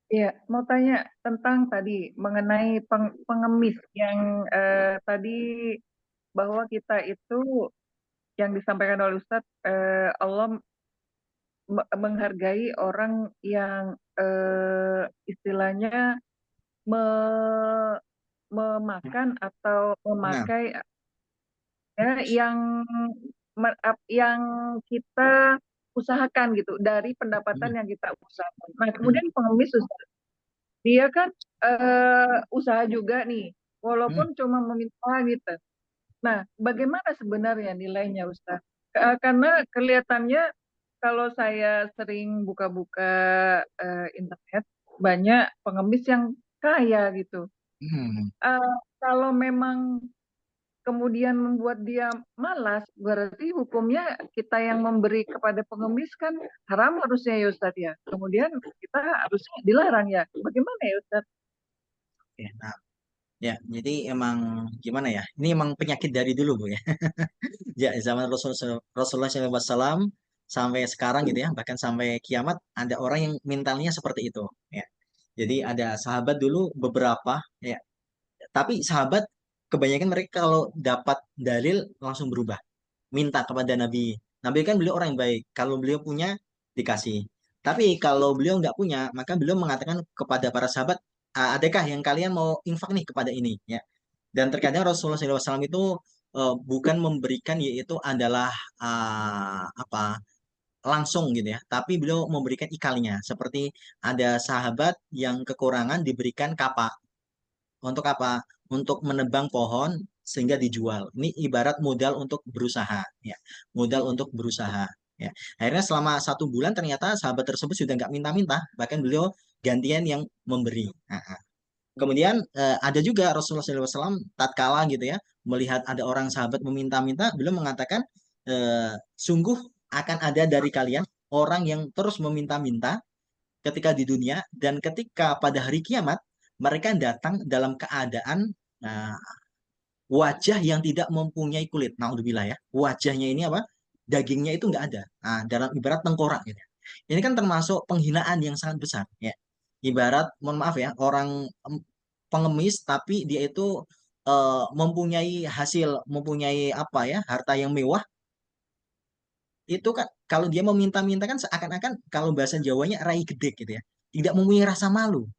Iya, mau tanya tentang tadi mengenai pengemis yang tadi bahwa kita itu yang disampaikan oleh Ustaz, Allah menghargai orang yang istilahnya me- memakan atau Nah, memakai ya, yang kita usahakan gitu dari pendapatan hmm, yang kita usahakan. Nah, hmm, kemudian pengemis Ustaz, dia kan usaha juga nih, hmm, walaupun cuma meminta gitu. Nah, bagaimana sebenarnya nilainya Ustaz? Karena kelihatannya kalau saya sering buka-buka internet, banyak pengemis yang kaya gitu. hmm, Kalau memang kemudian membuat dia malas, berarti hukumnya kita yang memberi kepada pengemis kan haram harusnya ya Ustadz ya. Kemudian kita harusnya dilarang ya. Bagaimana ya Ustadz? Ya, nah, ya, jadi emang gimana ya? Ini emang penyakit dari dulu Bu ya. Ya, zaman Rasulullah SAW sampai sekarang gitu ya, bahkan sampai kiamat ada orang yang mentalnya seperti itu. Ya. Jadi ada sahabat dulu beberapa, ya. Tapi sahabat kebanyakan mereka kalau dapat dalil langsung berubah, minta kepada Nabi. Nabi kan beliau orang yang baik. Kalau beliau punya dikasih. Tapi kalau beliau nggak punya, maka beliau mengatakan kepada para sahabat, adakah yang kalian mau infak nih kepada ini? Ya. Dan terkadang Rasulullah SAW itu bukan memberikan yaitu adalah apa langsung gitu ya, tapi beliau memberikan ikalnya. Seperti ada sahabat yang kekurangan diberikan kapak. Untuk apa? Untuk menebang pohon sehingga dijual. Ini ibarat modal untuk berusaha, ya. Modal untuk berusaha. Ya. Akhirnya selama 1 bulan ternyata sahabat tersebut sudah nggak minta-minta, bahkan beliau gantian yang memberi. Nah, kemudian ada juga Rasulullah SAW tatkala gitu ya melihat ada orang sahabat meminta-minta, beliau mengatakan sungguh akan ada dari kalian orang yang terus meminta-minta ketika di dunia dan ketika pada hari kiamat mereka datang dalam keadaan nah, wajah yang tidak mempunyai kulit. Naudzubillah ya. Wajahnya ini apa? Dagingnya itu nggak ada. Nah, dalam ibarat tengkorak gitu. Ini kan termasuk penghinaan yang sangat besar ya. Ibarat, mohon maaf ya, orang pengemis tapi dia itu mempunyai hasil, mempunyai apa ya, harta yang mewah, itu kan kalau dia meminta-minta kan seakan-akan kalau bahasa Jawanya rai gede gitu ya. Tidak mempunyai rasa malu.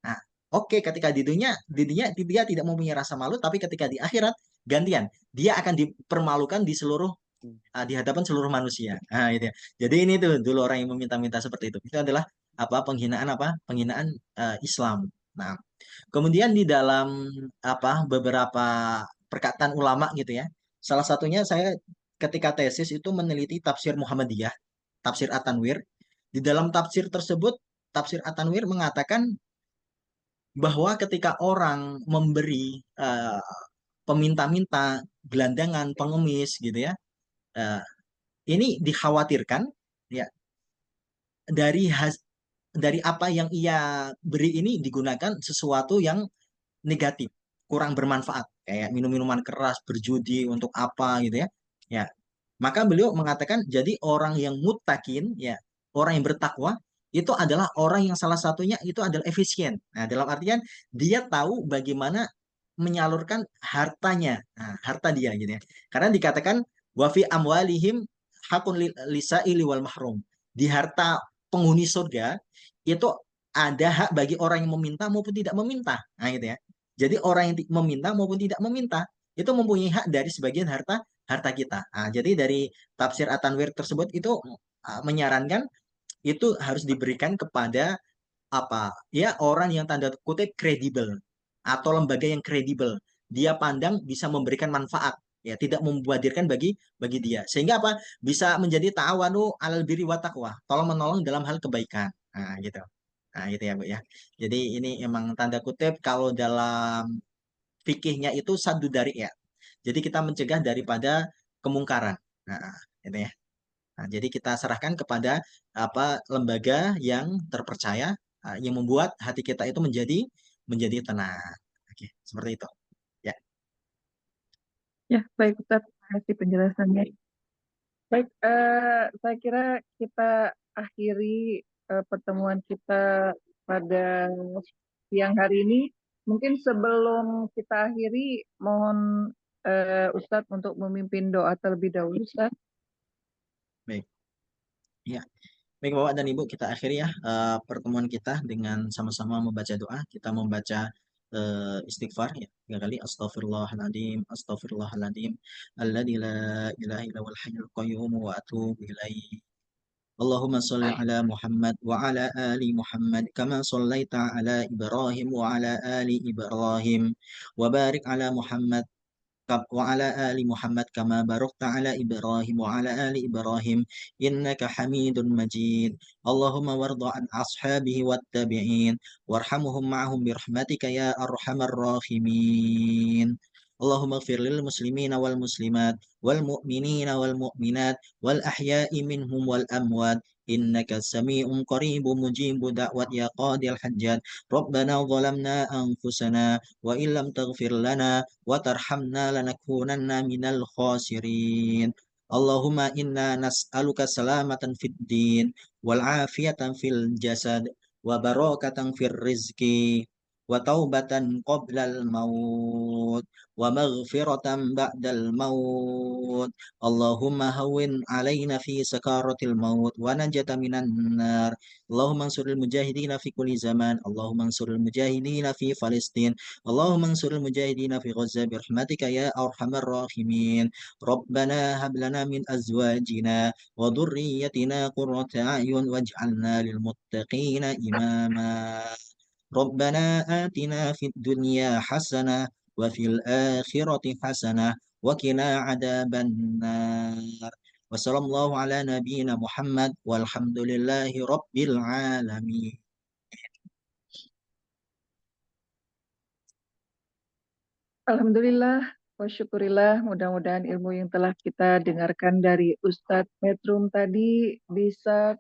Nah, oke ketika di dunia dia tidak mempunyai rasa malu, tapi ketika di akhirat gantian, dia akan dipermalukan di hadapan seluruh manusia. Nah, itu ya. Jadi ini tuh dulu orang yang meminta-minta seperti itu. Itu adalah apa? Penghinaan Islam. Nah, kemudian di dalam beberapa perkataan ulama gitu ya. Salah satunya saya ketika tesis itu meneliti tafsir Muhammadiyah, tafsir At-Tanwir. Di dalam tafsir tersebut, tafsir At-Tanwir mengatakan bahwa ketika orang memberi peminta-minta, gelandangan, pengemis gitu ya, eh, ini dikhawatirkan ya dari dari apa yang ia beri ini digunakan sesuatu yang negatif, kurang bermanfaat, kayak minum-minuman keras, berjudi untuk apa gitu ya. Ya, maka beliau mengatakan jadi orang yang muttaqin ya, orang yang bertakwa itu adalah orang yang salah satunya itu adalah efisien. Nah, dalam artian dia tahu bagaimana menyalurkan hartanya, harta dia gitu ya. Karena dikatakan wa fi amwalihim hakun lisaili wal mahrum. Di harta penghuni surga itu ada hak bagi orang yang meminta maupun tidak meminta. Nah, gitu ya. Jadi orang yang meminta maupun tidak meminta itu mempunyai hak dari sebagian harta harta kita. Nah, jadi dari tafsir At-Tanwir tersebut itu menyarankan itu harus diberikan kepada apa ya orang yang tanda kutip kredibel atau lembaga yang kredibel. Dia pandang bisa memberikan manfaat ya, tidak membuadirkan bagi dia. Sehingga apa? Bisa menjadi ta'awanu alal birri wa taqwa, tolong menolong dalam hal kebaikan. Nah, gitu. Nah, gitu ya, Bu ya. Jadi ini emang tanda kutip kalau dalam fikihnya itu saddu dari ya. Jadi kita mencegah daripada kemungkaran. Nah, gitu ya. Nah, jadi kita serahkan kepada lembaga yang terpercaya yang membuat hati kita itu menjadi tenang. Oke, seperti itu. Ya. Ya, baik Ustadz, terima kasih penjelasannya. Baik, saya kira kita akhiri pertemuan kita pada siang hari ini. Mungkin sebelum kita akhiri, mohon Ustadz untuk memimpin doa terlebih dahulu, Ustadz. Baik. Ya. Baik Bapak dan Ibu, kita akhiri ya pertemuan kita dengan sama-sama membaca doa. Kita membaca istighfar ya 3 kali. Astaghfirullahaladzim, astaghfirullahaladzim. Alladzi la ilaha illa huwal hayyul qayyum wa atubu ilaihi. Allahumma sholli ala Muhammad wa ala ali Muhammad kama shallaita ala Ibrahim wa ala ali Ibrahim wa barik ala Muhammad وعلى آل محمد كما باركت على إبراهيم وعلى آل إبراهيم إنك حميد مجيد اللهم وارض عن أصحابه والتابعين وارحمهم معهم برحمتك يا أرحم الراحمين اللهم اغفر للمسلمين والمسلمات والمؤمنين والمؤمنات والأحياء منهم والأموات إنك سميع قريب مجيب دعوة يا قاضي الحجات. ربنا ظلمنا أنفسنا وإن لم تغفر لنا وترحمنا لنكونن من الخاسرين. اللهم إنا نسألك سلامة في الدين والعافية في الجسد وبركة في الرزق وتوبة قبل الموت ومغفرة بعد الموت. اللهم هون علينا في سكارة الموت ونجة من النار. اللهم انصر المجاهدين في كل زمان. اللهم انصر المجاهدين في فلسطين. اللهم انصر المجاهدين في غزة برحمتك يا أرحم الراحمين. ربنا هب لنا من أزواجنا وذريتنا قرة أعين واجعلنا للمتقين إماما. ربنا آتنا في الدنيا حسنة وفي الآخرة حسنة وقنا عذاب النار. وصلى الله على نبينا محمد والحمد لله رب العالمين. Alhamdulillah, wa syukurillah, mudah-mudahan ilmu yang telah kita dengarkan dari Ustadz Metrum tadi bisa